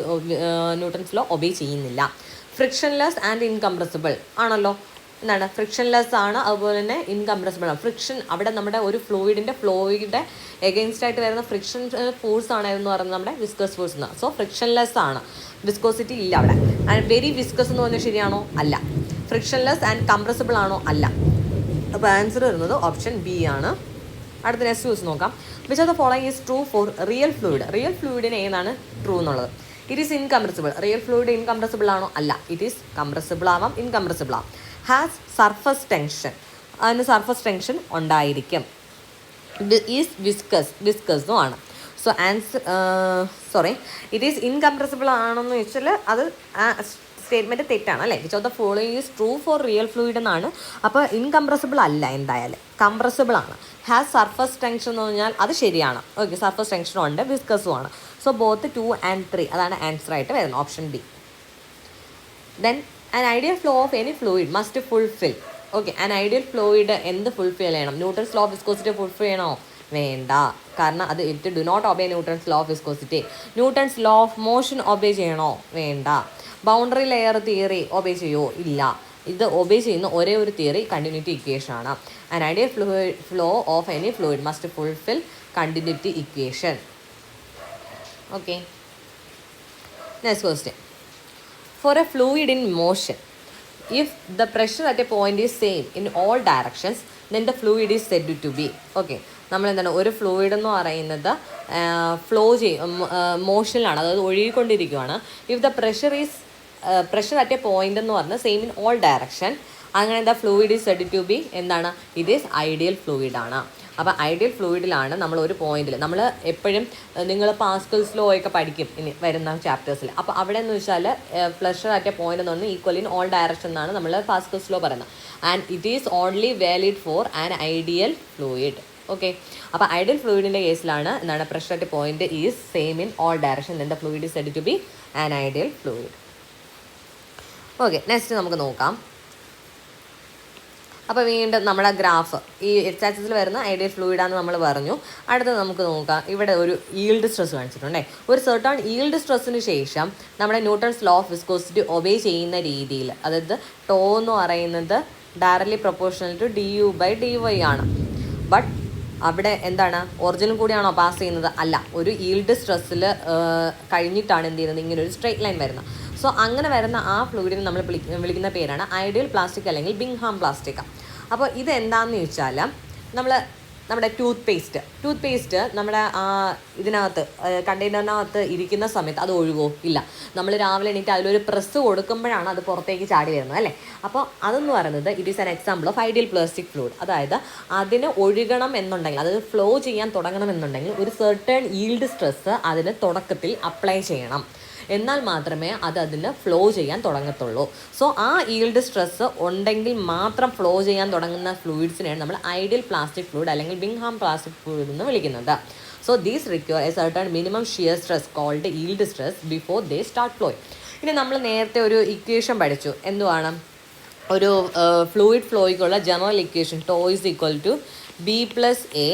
ന്യൂട്ടൺസ് ലോ ഒബേ ചെയ്യുന്നില്ല. ഫ്രിക്ഷൻലെസ് ആൻഡ് ഇൻകംപ്രസിബിൾ ആണല്ലോ. എന്താണ്? ഫ്രിക്ഷൻലെസ് ആണ്, അതുപോലെ തന്നെ ഇൻകംപ്രസിബിൾ ആണ്. ഫ്രിക്ഷൻ അവിടെ നമ്മുടെ ഒരു ഫ്ലൂയിഡിൻ്റെ ഫ്ലോയുടെ എഗെയിൻസ്റ്റ് ആയിട്ട് വരുന്ന ഫ്രിക്ഷൻ ഫോഴ്സ് ആണ് എന്ന് പറയുന്നത് നമ്മുടെ വിസ്കസ് ഫോഴ്സ് എന്നാണ്. സോ ഫ്രിക്ഷൻലെസ് ആണ്, വിസ്കോസിറ്റി ഇല്ല അവിടെ. ആൻഡ് വെരി വിസ്കസ് എന്ന് പറഞ്ഞാൽ ശരിയാണോ? അല്ല. ഫ്രിക്ഷൻലെസ് ആൻഡ് കംപ്രസിബിൾ ആണോ? അല്ല. അപ്പോൾ ആൻസർ വരുന്നത് ഓപ്ഷൻ ബി ആണ്. അടുത്ത നെക്സ്റ്റ് ക്വസ്റ്റ്യൻ നോക്കാം. Which of the following is true for real fluid. Real ഫ്ലൂയിഡിന് ഏതാണ് ട്രൂ എന്നുള്ളത്? It is incompressible. Real fluid incompressible ആണോ? അല്ല. ഇറ്റ് ഈസ് കംപ്രസിബിൾ ആവാം, ഇൻകംപ്രസിബിൾ ആവാം. ഹാസ് സർഫസ് ടെൻഷൻ, അതിന് സർഫസ് ടെൻഷൻ ഉണ്ടായിരിക്കും. ഈസ് വിസ്കസും ആണ്. So answer it is incompressible ആണെന്ന് വെച്ചാൽ അത് സ്റ്റേറ്റ്മെൻറ്റ് തെറ്റാണ് അല്ലേ. Which of the following is true for real fluid എന്നാണ്. അപ്പോൾ ഇൻകംപ്രസിബിൾ അല്ല, എന്തായാലും കംപ്രസിബിൾ ആണ്. ഹാസ് സർഫസ് ടെൻഷൻ എന്ന് പറഞ്ഞാൽ അത് ശരിയാണ്. ഓക്കെ, സർഫസ് ടെൻഷനും ഉണ്ട്, വിസ്കസും ആണ്. സോ ബോത്ത് 2 and 3 അതാണ് ആൻസർ ആയിട്ട് വരുന്നത്, option D. Then an ideal flow of any fluid must fulfil. Okay, an ideal fluid എന്ത് ഫുൾഫിൽ ചെയ്യണം? Newton's law of viscosity fulfil ചെയ്യണോ? വേണ്ട, കാരണം അത് it do not obey Newton's law of viscosity. Newton's law of motion obey ചെയ്യണോ? വേണ്ട. Boundary layer theory obey ചെയ്യുമോ? ഇല്ല. ഇത് ഒബേ ചെയ്യുന്ന ഒരേ ഒരു തിയറി കണ്ടിന്യൂറ്റി ഇക്വേഷൻ ആണ്. An ideal flow of any fluid must fulfil continuity equation. Okay, next question. For a fluid in motion, if the pressure at a point is same in all directions, then the fluid is said to be. Okay, നമ്മളെന്താണ് ഒരു fluid എന്ന് പറയുന്നത് flow മോഷനിലാണ്, അതായത് ഒഴുകിക്കൊണ്ടിരിക്കുകയാണ്. If the pressure at a point എന്ന് പറഞ്ഞാൽ same in all direction, അങ്ങനെ the fluid is said to be എന്താണ്? ഇറ്റ് ഈസ് ഐഡിയൽ ഫ്ലൂയിഡ് ആണ്. അപ്പോൾ ഐഡിയൽ ഫ്ലൂയിഡിലാണ് നമ്മൾ ഒരു പോയിന്റിൽ, നമ്മൾ എപ്പോഴും നിങ്ങൾ പാസ്കൽസ് ലോ ഒക്കെ പഠിക്കും ഇനി വരുന്ന ചാപ്റ്റേഴ്സിൽ. അപ്പോൾ അവിടെ എന്ന് വെച്ചാൽ പ്രഷർ അറ്റ് എ പോയിന്റ് എന്ന് പറഞ്ഞാൽ ഈക്വൽ ഇൻ ഓൾ ഡയറക്ഷൻ എന്നാണ് നമ്മൾ പാസ്കൽസ് ലോ പറയുന്നത്. And it is only valid for an ideal fluid. Okay, അപ്പോൾ ഐഡിയൽ ഫ്ലൂയിഡിൻ്റെ കേസിലാണ് എന്താണ്? Pressure at a point is same in all direction, then the fluid is said to be an ideal fluid. Okay, next നമുക്ക് നോക്കാം. അപ്പോൾ വീണ്ടും നമ്മുടെ graph ഈ എക്സ് ആക്സിസിൽ വരുന്ന ഐഡിയൽ ഫ്ലൂയിഡാന്ന് നമ്മൾ പറഞ്ഞു. അടുത്തത് നമുക്ക് നോക്കാം. ഇവിടെ ഒരു ഈൽഡ് സ്ട്രെസ് കാണിച്ചിട്ടുണ്ടേ. ഒരു സെർട്ടൺ ഈൽഡ് സ്ട്രെസ്സിന് ശേഷം നമ്മുടെ Newton's law of viscosity obey ചെയ്യുന്ന രീതിയിൽ, അതായത് ടോ എന്ന് പറയുന്നത് ഡയറക്ട്ലി പ്രൊപ്പോർഷണൽ ടു du/dy ആണ്. ബട്ട് അവിടെ എന്താണ്? ഒറിജിനും കൂടിയാണോ പാസ് ചെയ്യുന്നത്? അല്ല, ഒരു ഈൽഡ് സ്ട്രെസ്സിൽ കഴിഞ്ഞിട്ടാണ് എന്ത് ചെയ്യുന്നത്? ഇങ്ങനെ ഒരു സ്ട്രെയിറ്റ് ലൈൻ വരുന്നത്. സോ അങ്ങനെ വരുന്ന ആ ഫ്ലൂയിഡിനെ നമ്മൾ വിളിക്കുന്ന പേരാണ് ഐഡിയൽ പ്ലാസ്റ്റിക് അല്ലെങ്കിൽ ബിങ്ഹാം പ്ലാസ്റ്റിക്. അപ്പോൾ ഇതെന്താണെന്ന് ചോദിച്ചാൽ നമ്മുടെ ടൂത്ത് പേസ്റ്റ് നമ്മുടെ ഇതിനകത്ത് കണ്ടെയ്നറിനകത്ത് ഇരിക്കുന്ന സമയത്ത് അത് ഒഴുകുമോ? ഇല്ല. നമ്മൾ രാവിലെ എണീറ്റ് അതിലൊരു പ്രസ് കൊടുക്കുമ്പോഴാണ് അത് പുറത്തേക്ക് ചാടി വരുന്നത് അല്ലേ. അപ്പോൾ അതെന്ന് പറയുന്നത് it is an example of ideal plastic fluid. അതായത് അതിന് ഒഴുകണം എന്നുണ്ടെങ്കിൽ, അതായത് ഫ്ലോ ചെയ്യാൻ തുടങ്ങണം എന്നുണ്ടെങ്കിൽ ഒരു സെർട്ടൺ ഈൽഡ് സ്ട്രെസ് അതിന് തുടക്കത്തിൽ അപ്ലൈ ചെയ്യണം. എന്നാൽ മാത്രമേ അതിന് ഫ്ലോ ചെയ്യാൻ തുടങ്ങത്തുള്ളൂ. സോ ആ ഈൽഡ് സ്ട്രെസ് ഉണ്ടെങ്കിൽ മാത്രം ഫ്ലോ ചെയ്യാൻ തുടങ്ങുന്ന ഫ്ലൂയിഡ്സിനെയാണ് നമ്മൾ ഐഡിയൽ പ്ലാസ്റ്റിക് ഫ്ലൂയിഡ് അല്ലെങ്കിൽ ബിങ്ഹാം പ്ലാസ്റ്റിക് ഫ്ലൂയിഡ് എന്ന് വിളിക്കുന്നത്. So these require a certain minimum shear stress called yield stress before they start flowing. ഇനി നമ്മൾ നേരത്തെ ഒരു ഇക്വേഷൻ പഠിച്ചു. എന്തുവാണ്? ഒരു ഫ്ലൂയിഡ് ഫ്ലോയ്ക്കുള്ള general equation tau is equal to B+A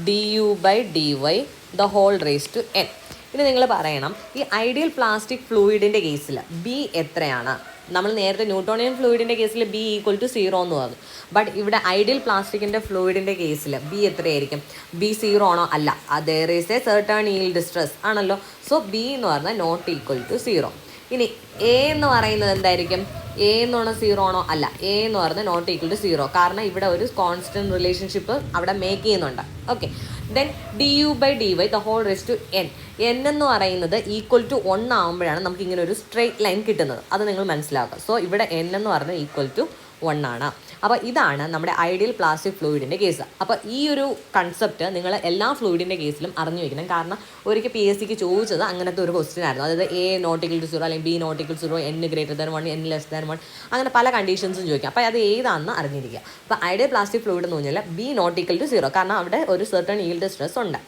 du/dy the whole raised to n. ഇനി നിങ്ങൾ പറയണം ഈ ഐഡിയൽ പ്ലാസ്റ്റിക് ഫ്ലൂയിഡിൻ്റെ കേസിൽ ബി എത്രയാണ്. നമ്മൾ നേരത്തെ ന്യൂട്ടോണിയൻ ഫ്ലൂയിഡിൻ്റെ കേസിൽ ബി ഈക്വൽ ടു 0 എന്ന് പറഞ്ഞു. ബട്ട് ഇവിടെ ഐഡിയൽ പ്ലാസ്റ്റിക്കിൻ്റെ ഫ്ലൂയിഡിൻ്റെ കേസിൽ ബി എത്രയായിരിക്കും? ബി 0 ആണോ? അല്ല, there is a certain yield stress ആണല്ലോ. സോ ബി എന്ന് പറഞ്ഞാൽ നോട്ട് ഈക്വൽ ടു 0. ഇനി എ എന്ന് പറയുന്നത് എന്തായിരിക്കും? എ എന്ന് പറഞ്ഞാൽ 0 ആണോ? അല്ല, എ എന്ന് പറഞ്ഞാൽ നോട്ട് ഈക്വൽ ടു 0. കാരണം ഇവിടെ ഒരു കോൺസ്റ്റന്റ് റിലേഷൻഷിപ്പ് അവിടെ മേക്ക് ചെയ്യുന്നുണ്ട്. Okay, then D U by D Y the whole raised to N. N എന്ന് പറയുന്നത് ഈക്വൽ ടു 1 ആകുമ്പോഴാണ് നമുക്ക് ഇങ്ങനെ ഒരു സ്ട്രെയിറ്റ് ലൈൻ കിട്ടുന്നത്. അത് നിങ്ങൾ മനസ്സിലാക്കുക. സോ ഇവിടെ എൻ എന്ന് പറഞ്ഞാൽ ഈക്വൽ ടു 1 ആണ്. അപ്പോൾ ഇതാണ് നമ്മുടെ ഐഡിയൽ പ്ലാസ്റ്റിക് ഫ്ലൂയിഡിൻ്റെ കേസ്. അപ്പോൾ ഈ ഒരു കൺസെപ്റ്റ് നിങ്ങൾ എല്ലാ ഫ്ലൂയിഡിൻ്റെ കേസിലും അറിഞ്ഞു വയ്ക്കണം. കാരണം ഒരിക്കൽ പി എസ് സിക്ക് ചോദിച്ചത് അങ്ങനത്തെ ഒരു ക്വസ്റ്റ്യൻ ആയിരുന്നു. അതായത് എ നോട്ട് ഈക്വൽ ടു 0 അല്ലെങ്കിൽ B not equal to 0, N greater than 1, N less than 1, അങ്ങനെ പല കണ്ടീഷൻസും ചോദിക്കാം. അപ്പോൾ അത് ഏതാണെന്ന് അറിഞ്ഞിരിക്കുക. അപ്പോൾ ഐഡിയൽ പ്ലാസ്റ്റിക് ഫ്ലൂയിഡ് എന്ന് പറഞ്ഞാൽ ബി നോട്ട് ഈക്വൽ ടു 0, കാരണം അവിടെ ഒരു സെർട്ടൺ ഈൽഡ് സ്ട്രെസ് ഉണ്ട്.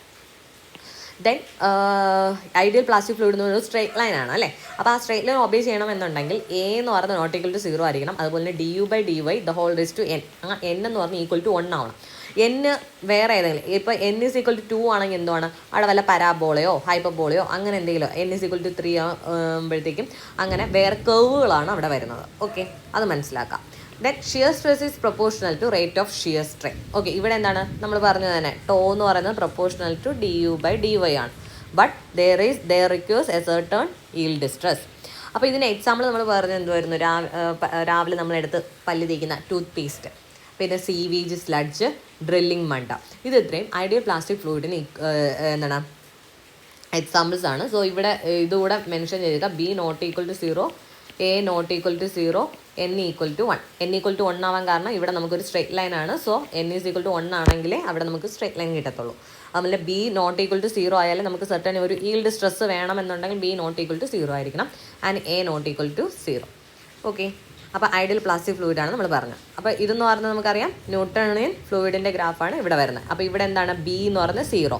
ദെൻ ഐഡിയൽ പ്ലാസ്റ്റിക് ഫ്ലൂയിഡ് എന്ന് പറയുന്നത് സ്ട്രേറ്റ് ലൈൻ ആണ് അല്ലേ. അപ്പോൾ ആ സ്ട്രേറ്റ് ലൈൻ ഒബേ ചെയ്യണമെന്നുണ്ടെങ്കിൽ എ എന്ന് പറയുന്നത് നോട്ട് ഈക്വൽ ടു 0 ആയിരിക്കണം. അതുപോലെ തന്നെ D U by D Y the whole raise to N, ആ എൻ എന്ന് പറഞ്ഞാൽ ഈക്വൽ ടു 1 ആവണം. എൻ വേറെ ഏതെങ്കിലും, ഇപ്പോൾ എൻ ഈസ് ഈക്വൽ ടു 2 ആണെങ്കിൽ എന്താണ് അവിടെ വല്ല പരാബോളയോ ഹൈപ്പർബോളയോ അങ്ങനെ എന്തെങ്കിലും, എൻ ഈസ് ഈക്വൽ ടു 3 ആകുമ്പോഴത്തേക്കും അങ്ങനെ വേറെ കർവുകളാണ് അവിടെ വരുന്നത്. ഓക്കെ, അത് മനസ്സിലാക്കാം. Then shear stress is proportional to rate of shear strain. Okay, ഇവിടെ എന്താണ് നമ്മൾ പറഞ്ഞത് തന്നെ, ടോ എന്ന് പറയുന്നത് proportional to D U by D Y ആണ്. But there requires a certain yield stress. അപ്പോൾ ഇതിന് എക്സാമ്പിൾ നമ്മൾ പറഞ്ഞത് എന്തുവായിരുന്നു? രാവിലെ നമ്മളെടുത്ത് പല്ല് തേക്കുന്ന ടൂത്ത് പേസ്റ്റ്, പിന്നെ സീവേജ്, സ്ലഡ്ജ്, ഡ്രില്ലിംഗ് മണ്ട, ഇത് ഇത്രയും ഐഡിയൽ പ്ലാസ്റ്റിക് ഫ്ലൂയിഡിന് എന്താണ് എക്സാമ്പിൾസ് ആണ്. സോ ഇവിടെ ഇതുകൂടെ മെൻഷൻ ചെയ്തിരിക്കുക. B not equal to 0, A not equal to 0, N equal to 1. N equal to 1 ആവാൻ കാരണം ഇവിടെ നമുക്കൊരു സ്ട്രേറ്റ് ലൈൻ ആണ്. So N is equal to 1 ആണെങ്കിലേ അവിടെ നമുക്ക് സ്ട്രേറ്റ് ലൈൻ കിട്ടത്തുള്ളൂ. അതുപോലെ ബി നോട്ട് ഈക്വൽ ടു 0 ആയാലും നമുക്ക് സെർട്ടൻ ഒരു ഈൽഡ് സ്ട്രെസ് വേണമെന്നുണ്ടെങ്കിൽ ബി നോട്ട് ഈക്വൽ ടു 0 ആയിരിക്കണം, and A not equal to 0. Okay, അപ്പോൾ ഐഡിയൽ പ്ലാസ്റ്റിക് ഫ്ലൂയിഡാണ് നമ്മൾ പറഞ്ഞത്. അപ്പോൾ ഇതെന്ന് പറഞ്ഞാൽ നമുക്കറിയാം ന്യൂട്ടോണിയൻ ഫ്ലൂയിഡിൻ്റെ ഗ്രാഫാണ് ഇവിടെ വരുന്നത്. അപ്പോൾ ഇവിടെ എന്താണ്? ബി എന്ന് പറഞ്ഞാൽ 0,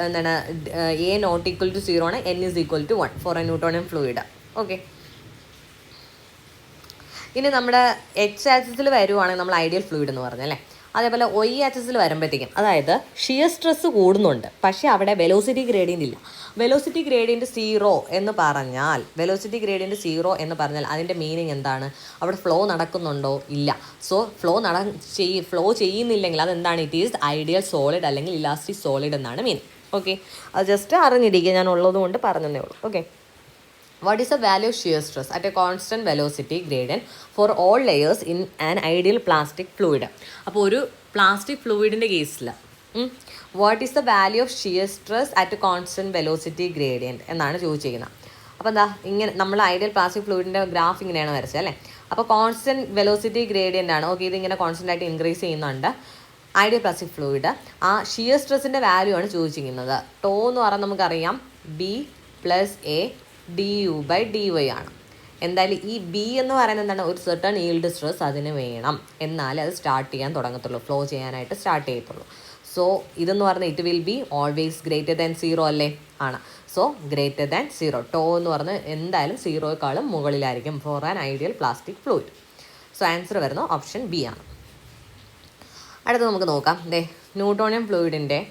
എന്താണ് എ നോട്ട് ഈക്വൽ ടു 0 ആണ്, n is equal to 1 for a Newtonian fluid. Okay, ഇനി നമ്മുടെ എക്സ് ആക്സിസിൽ വരുവാണെങ്കിൽ നമ്മൾ ഐഡിയൽ ഫ്ലൂയിഡ് എന്ന് പറഞ്ഞല്ലേ. അതേപോലെ ഒയ് ആക്സിസിൽ വരുമ്പോഴത്തേക്കും, അതായത് ഷിയർ സ്ട്രെസ് കൂടുന്നുണ്ട് പക്ഷേ അവിടെ വെലോസിറ്റി ഗ്രേഡിയൻ്റ് ഇല്ല. വെലോസിറ്റി ഗ്രേഡിയൻ്റ് 0 എന്ന് പറഞ്ഞാൽ അതിൻ്റെ മീനിങ് എന്താണ്? അവിടെ ഫ്ലോ നടക്കുന്നുണ്ടോ? ഇല്ല. സോ ഫ്ലോ ചെയ്യുന്നില്ലെങ്കിൽ അതെന്താണ്? ഇറ്റ് ഈസ് ഐഡിയൽ സോളിഡ് അല്ലെങ്കിൽ ഇലാസ്റ്റിക് സോളിഡ് എന്നാണ് മീനിങ്. ഓക്കെ, അത് ജസ്റ്റ് അറിഞ്ഞിരിക്കുക, ഞാൻ ഉള്ളത് കൊണ്ട് പറഞ്ഞതേ ഉള്ളൂ. Okay, what is the value of shear stress at a constant velocity gradient for all layers in an ideal plastic fluid? അപ്പോൾ ഒരു പ്ലാസ്റ്റിക് ഫ്ലൂയിഡിൻ്റെ കേസിൽ what is the value of shear stress at constant velocity gradient എന്നാണ് ചോദിച്ചിരിക്കുന്നത്. അപ്പോൾ എന്താ ഇങ്ങനെ നമ്മൾ ideal plastic ഫ്ലൂയിഡിൻ്റെ graph ഇങ്ങനെയാണ് വരച്ചത് അല്ലേ. അപ്പോൾ കോൺസ്റ്റൻറ്റ് വെലോസിറ്റി ഗ്രേഡിയൻ്റ് ആണ്. ഓക്കെ, ഇതിങ്ങനെ കോൺസ്റ്റൻ്റ് ആയിട്ട് ഇൻക്രീസ് ചെയ്യുന്നുണ്ട് ഐഡിയൽ പ്ലാസ്റ്റിക് ഫ്ലൂയിഡ്. ആ ഷിയർ സ്ട്രെസ്സിൻ്റെ വാല്യൂ ആണ് ചോദിച്ചിരിക്കുന്നത്. ടോ എന്ന് പറഞ്ഞാൽ നമുക്കറിയാം b plus a d U by D Y ആണ്. എന്തായാലും ഈ ബി എന്ന് പറയുന്നത് എന്താണ്? ഒരു സെർട്ടൺ ഈൽഡ് സ്ട്രെസ് അതിന് വേണം, എന്നാലേ അത് സ്റ്റാർട്ട് ചെയ്യാൻ തുടങ്ങത്തുള്ളൂ, ഫ്ലോ ചെയ്യാനായിട്ട് സ്റ്റാർട്ട് ചെയ്യത്തുള്ളൂ. സോ ഇതെന്ന് പറഞ്ഞാൽ it will be always greater than 0 അല്ലേ? ആണ്. സോ ഗ്രേറ്റർ ദാൻ 0, ടോ എന്ന് പറഞ്ഞാൽ എന്തായാലും 0യേക്കാളും മുകളിലായിരിക്കും for an ideal plastic fluid. So answer വരുന്നത് ഓപ്ഷൻ ബി ആണ്. അടുത്ത് നമുക്ക് നോക്കാം. ന്യൂട്ടോണിയം ഫ്ലൂയിഡിൻ്റെ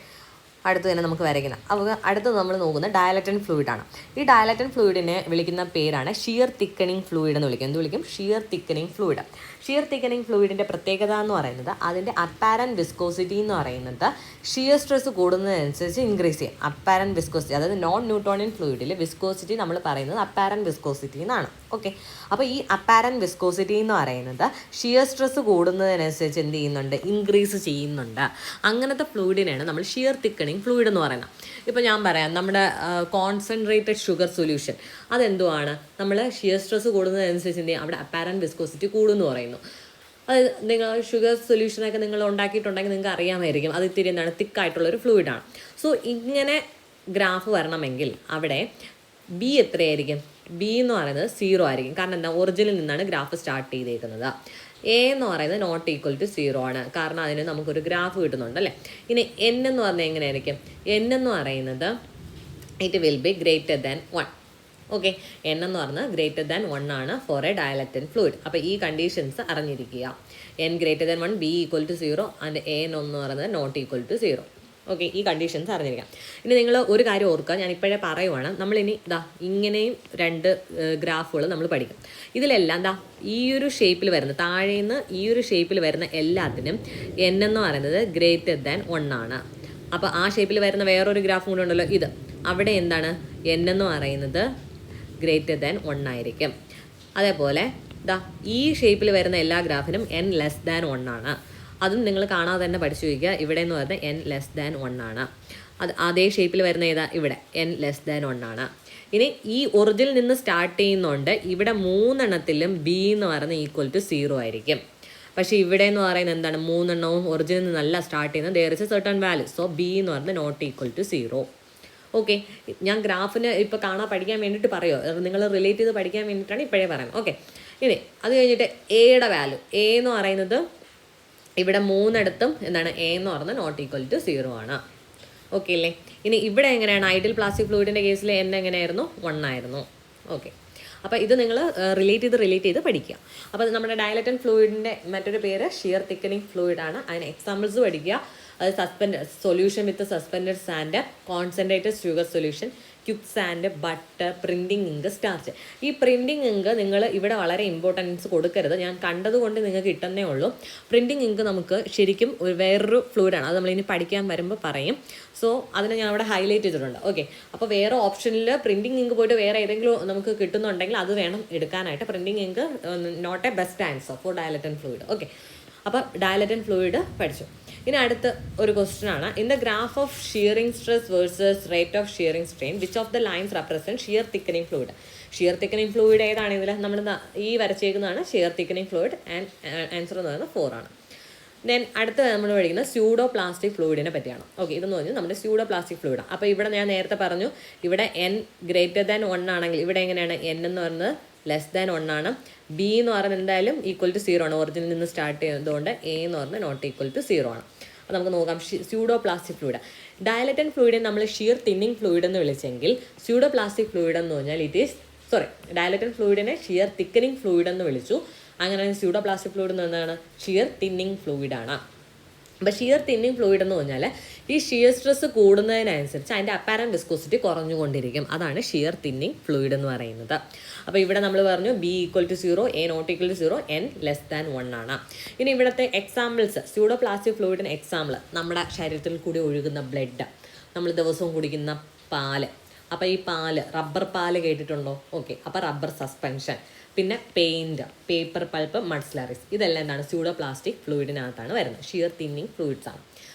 അടുത്ത് തന്നെ നമുക്ക് വരയ്ക്കുന്നത്. അപ്പോൾ അടുത്ത് നമ്മൾ നോക്കുന്നത് ഡയലറ്റൻ ഫ്ലൂയിഡാണ്. ഈ ഡയലറ്റൻ ഫ്ലൂയിഡിനെ വിളിക്കുന്ന പേരാണ് ഷിയർ തിക്കനിങ് ഫ്ലൂയിഡ് എന്ന് വിളിക്കും. എന്ത് വിളിക്കും? Shear thickening fluid. Shear thickening ഫ്ലൂയിഡിൻ്റെ പ്രത്യേകത എന്ന് പറയുന്നത് അതിൻ്റെ അപ്പാരൻറ്റ് വിസ്കോസിറ്റി എന്ന് പറയുന്നത് ഷിയർ സ്ട്രെസ് കൂടുന്നതിനനുസരിച്ച് ഇൻക്രീസ് ചെയ്യും. അപ്പാരൻറ്റ് വിസ്കോസിറ്റി, അതായത് നോൺ ന്യൂട്ടോണിയൻ ഫ്ലൂയിഡിൽ വിസ്കോസിറ്റി നമ്മൾ പറയുന്നത് അപ്പാരൻറ്റ് വിസ്കോസിറ്റി എന്നാണ്. ഓക്കെ, അപ്പോൾ ഈ അപ്പാരൻറ്റ് വിസ്കോസിറ്റി എന്ന് പറയുന്നത് ഷിയർ സ്ട്രെസ് കൂടുന്നതിനനുസരിച്ച് എന്ത് ചെയ്യുന്നുണ്ട്? ഇൻക്രീസ് ചെയ്യുന്നുണ്ട്. അങ്ങനത്തെ ഫ്ലൂയിഡിനെയാണ് നമ്മൾ ഷിയർ തിക്കനിങ് ഫ്ലൂയിഡ് എന്ന് പറയുന്നത്. ഇപ്പോൾ ഞാൻ പറയാം, നമ്മുടെ കോൺസെൻട്രേറ്റഡ് ഷുഗർ സൊല്യൂഷൻ അതെന്തുവാണ്? നമ്മൾ ഷിയർ സ്ട്രെസ് കൂടുന്നതനുസരിച്ച് എന്ത് ചെയ്യും? അവിടെ അപ്പാരൻറ്റ് വിസ്കോസിറ്റി കൂടുമെന്ന് പറയുന്നു. അത് നിങ്ങൾ ഷുഗർ സൊല്യൂഷനൊക്കെ നിങ്ങൾ ഉണ്ടാക്കിയിട്ടുണ്ടെങ്കിൽ നിങ്ങൾക്ക് അറിയാമായിരിക്കും, അത് ഇത്തിരി എന്താണ് തിക്കായിട്ടുള്ളൊരു ഫ്ലൂയിഡാണ്. സോ ഇങ്ങനെ ഗ്രാഫ് വരണമെങ്കിൽ അവിടെ ബി എത്രയായിരിക്കും? ബി എന്ന് പറയുന്നത് 0 ആയിരിക്കും. കാരണം എന്താ? ഒറിജിനിൽ നിന്നാണ് ഗ്രാഫ് സ്റ്റാർട്ട് ചെയ്തേക്കുന്നത്. എ എന്ന് പറയുന്നത് നോട്ട് ഈക്വൽ ടു 0 ആണ്, കാരണം അതിന് നമുക്കൊരു ഗ്രാഫ് കിട്ടുന്നുണ്ട് അല്ലേ. ഇനി എൻ എന്ന് പറഞ്ഞാൽ എങ്ങനെയായിരിക്കും? എൻ എന്ന് പറയുന്നത് it will be greater than 1. Okay, N എന്ന് പറഞ്ഞാൽ ഗ്രേറ്റർ ദാൻ 1 ആണ് ഫോർ എ ഡയലറ്റൻ ഫ്ലൂയിഡ്. അപ്പോൾ ഈ കണ്ടീഷൻസ് അറിഞ്ഞിരിക്കുക. N greater than 1, b equal to 0 and n എന്ന് പറയുന്നത് നോട്ട് ഈക്വൽ ടു 0. ഓക്കെ, ഈ കണ്ടീഷൻസ് അറിഞ്ഞിരിക്കാം. ഇനി നിങ്ങൾ ഒരു കാര്യം ഓർക്കുക, ഞാൻ ഇപ്പോഴേ പറയുവാണ്, നമ്മളിനി ഇങ്ങനെയും 2 ഗ്രാഫുകൾ നമ്മൾ പഠിക്കും. ഇതിലെല്ലാം ഈ ഒരു ഷേപ്പിൽ വരുന്ന, താഴേന്ന് ഈ ഒരു ഷേപ്പിൽ വരുന്ന എല്ലാത്തിനും n എന്ന് പറയുന്നത് >1 ആണ്. അപ്പോൾ ആ ഷേപ്പിൽ വരുന്ന വേറൊരു ഗ്രാഫ് കൂടെ ഉണ്ടല്ലോ, ഇത് അവിടെ എന്താണ് n എന്ന് പറയുന്നത് >1 ആയിരിക്കും. അതേപോലെ ഈ ഷേപ്പിൽ വരുന്ന എല്ലാ ഗ്രാഫിനും n<1 ആണ്. അതും നിങ്ങൾ കാണാതെ തന്നെ പഠിച്ചു വയ്ക്കുക. ഇവിടെ എന്ന് പറയുന്നത് n<1 ആണ്. അതേ ഷേപ്പിൽ വരുന്ന ഇവിടെ n<1 ആണ്. ഇനി ഈ ഒറിജിനിൽ നിന്ന് സ്റ്റാർട്ട് ചെയ്യുന്നുണ്ട്, ഇവിടെ 3 എണ്ണത്തിലും b എന്ന് പറയുന്നത് =0 ആയിരിക്കും. പക്ഷേ ഇവിടെ എന്ന് പറയുന്നത് എന്താണ്, 3 എണ്ണവും ഒറിജിനിൽ നിന്നല്ല സ്റ്റാർട്ട് ചെയ്യുന്നത്. there is a certain value, so b എന്ന് പറയുന്നത് ≠0. ഓക്കെ, ഞാൻ ഗ്രാഫിന് ഇപ്പോൾ പഠിക്കാൻ വേണ്ടിയിട്ട് പറയുമോ, നിങ്ങൾ റിലേറ്റ് ചെയ്ത് പഠിക്കാൻ വേണ്ടിയിട്ടാണ് ഇപ്പോഴേ പറയുന്നത്. ഓക്കെ, ഇനി അത് കഴിഞ്ഞിട്ട് എയുടെ വാല്യൂ, എ എന്ന് പറയുന്നത് ഇവിടെ 3 ഇടത്തും എന്താണ്, എ എന്ന് പറയുന്നത് ≠0 ആണ്. ഓക്കെ അല്ലേ? ഇനി ഇവിടെ എങ്ങനെയാണ്, ഐഡിയൽ പ്ലാസ്റ്റിക് ഫ്ലൂയിഡിൻ്റെ കേസിൽ n എങ്ങനെയായിരുന്നു, 1 ആയിരുന്നു. ഓക്കെ, അപ്പോൾ ഇത് നിങ്ങൾ റിലേറ്റ് ചെയ്ത് പഠിക്കുക. അപ്പോൾ നമ്മുടെ ഡയലറ്റൻ ഫ്ലൂയിഡിൻ്റെ മറ്റൊരു പേര് ഷിയർ തിക്കനിങ് ഫ്ലൂയിഡാണ്. അതിന് എക്സാമ്പിൾസ് പഠിക്കുക. അത് solution with suspended sand, concentrated sugar solution, quick sand, butter, printing ink, starch. ഈ പ്രിൻറ്റിംഗ് ഇങ്ക് നിങ്ങൾ ഇവിടെ വളരെ ഇമ്പോർട്ടൻസ് കൊടുക്കരുത്. ഞാൻ കണ്ടതുകൊണ്ട് നിങ്ങൾക്ക് കിട്ടുന്നേ ഉള്ളൂ. പ്രിൻറ്റിംഗ് ഇങ്ക് നമുക്ക് ശരിക്കും വേറൊരു ഫ്ലൂയിഡാണ്. അത് നമ്മളിനി പഠിക്കാൻ വരുമ്പോൾ പറയും. സോ അതിനെ ഞാൻ അവിടെ ഹൈലൈറ്റ് ചെയ്തിട്ടുണ്ട്. ഓക്കെ, അപ്പോൾ വേറെ ഓപ്ഷനിൽ പ്രിൻറ്റിംഗ് ഇങ്ക് പോയിട്ട് വേറെ ഏതെങ്കിലും നമുക്ക് കിട്ടുന്നുണ്ടെങ്കിൽ അത് വേണം എടുക്കാനായിട്ട്. Printing ink not a best answer for dilatant fluid. Okay, അപ്പോൾ ഡയലറ്റൻ ഫ്ലൂയിഡ് പഠിച്ചു. ഇനി അടുത്ത ഒരു ക്വസ്റ്റ്യൻ ആണ്, in the graph of shearing stress versus rate of shearing strain which of the lines represent shear thickening fluid. Shear thickening fluid ഏതാണ് ഇതിൽ, നമ്മൾ ഈ വരച്ചേക്കുന്നതാണ് shear thickening fluid. And answer എന്ന് പറയുന്നത് 4 ആണ്. ദെൻ അടുത്ത നമ്മൾ പഠിക്കുന്നത് സ്യൂഡോ പ്ലാസ്റ്റിക് ഫ്ലൂയിഡിനെ പറ്റിയാണ്. ഓക്കെ, ഇതെന്ന് പറഞ്ഞാൽ നമ്മുടെ സ്യൂഡോ പ്ലാസ്റ്റിക് ഫ്ലൂയിഡാണ്. അപ്പോൾ ഇവിടെ ഞാൻ നേരത്തെ പറഞ്ഞു, ഇവിടെ n>1 ആണെങ്കിൽ ഇവിടെ എങ്ങനെയാണ്, n എന്ന് പറയുന്നത് <1 ആണ്. b എന്ന് പറയുന്നത് എന്തായാലും =0 ആണ്, ഒറിജിനിൽ നിന്ന് സ്റ്റാർട്ട് ചെയ്തതുകൊണ്ട്. a എന്ന് പറയുന്നത് ≠0 ആണ്. അപ്പോൾ നമുക്ക് നോക്കാം, സ്യൂഡോ പ്ലാസ്റ്റിക് ഫ്ലൂയിഡ്. ഡയലറ്റൻ ഫ്ലൂയിഡിനെ നമ്മൾ ഷിയർ തിന്നിങ് ഫ്ലൂയിഡ് എന്ന് വിളിച്ചെങ്കിൽ സ്യൂഡോ പ്ലാസ്റ്റിക് ഫ്ലൂയിഡ് എന്ന് പറഞ്ഞാൽ ഡയലറ്റൻ ഫ്ലൂയിഡിനെ ഷിയർ തിക്കനിങ് ഫ്ലൂയിഡ് എന്ന് വിളിച്ചു. അങ്ങനെ സ്യൂഡോ പ്ലാസ്റ്റിക് ഫ്ലൂയിഡ് എന്ന് എന്താണ്, ഷിയർ തിന്നിങ് ഫ്ലൂയിഡാണ്. അപ്പോൾ ഷിയർ തിന്നിങ് ഫ്ലൂയിഡ് എന്ന് പറഞ്ഞാൽ ഈ ഷിയർ സ്ട്രെസ് കൂടുന്നതിനനുസരിച്ച് അതിൻ്റെ അപ്പാരൻറ്റ് വിസ്കോസിറ്റി കുറഞ്ഞുകൊണ്ടിരിക്കും. അതാണ് ഷിയർ തിന്നിങ് ഫ്ലൂയിഡ് എന്ന് പറയുന്നത്. അപ്പോൾ ഇവിടെ നമ്മൾ പറഞ്ഞു b =0, a ≠0, n<1 ആണ്. ഇനി ഇവിടുത്തെ എക്സാമ്പിൾസ്, സ്യൂഡോ പ്ലാസ്റ്റിക് ഫ്ലൂയിഡിന് എക്സാമ്പിൾ നമ്മുടെ ശരീരത്തിൽ കൂടി ഒഴുകുന്ന ബ്ലഡ്, നമ്മൾ ദിവസവും കുടിക്കുന്ന പാല്. അപ്പോൾ ഈ പാല്, റബ്ബർ പാല് കേട്ടിട്ടുണ്ടോ? ഓക്കെ, അപ്പോൾ റബ്ബർ സസ്പെൻഷൻ, പിന്നെ പെയിൻറ്റ്, പേപ്പർ പൾപ്പ്, മഡ് സ്ലറീസ്, ഇതെല്ലാം എന്താണ്, സ്യൂഡോ പ്ലാസ്റ്റിക് ഫ്ലൂയിഡിനകത്താണ് വരുന്നത്. ഷിയർ തിന്നിങ് ഫ്ലൂയിഡ്സ് ആണ്.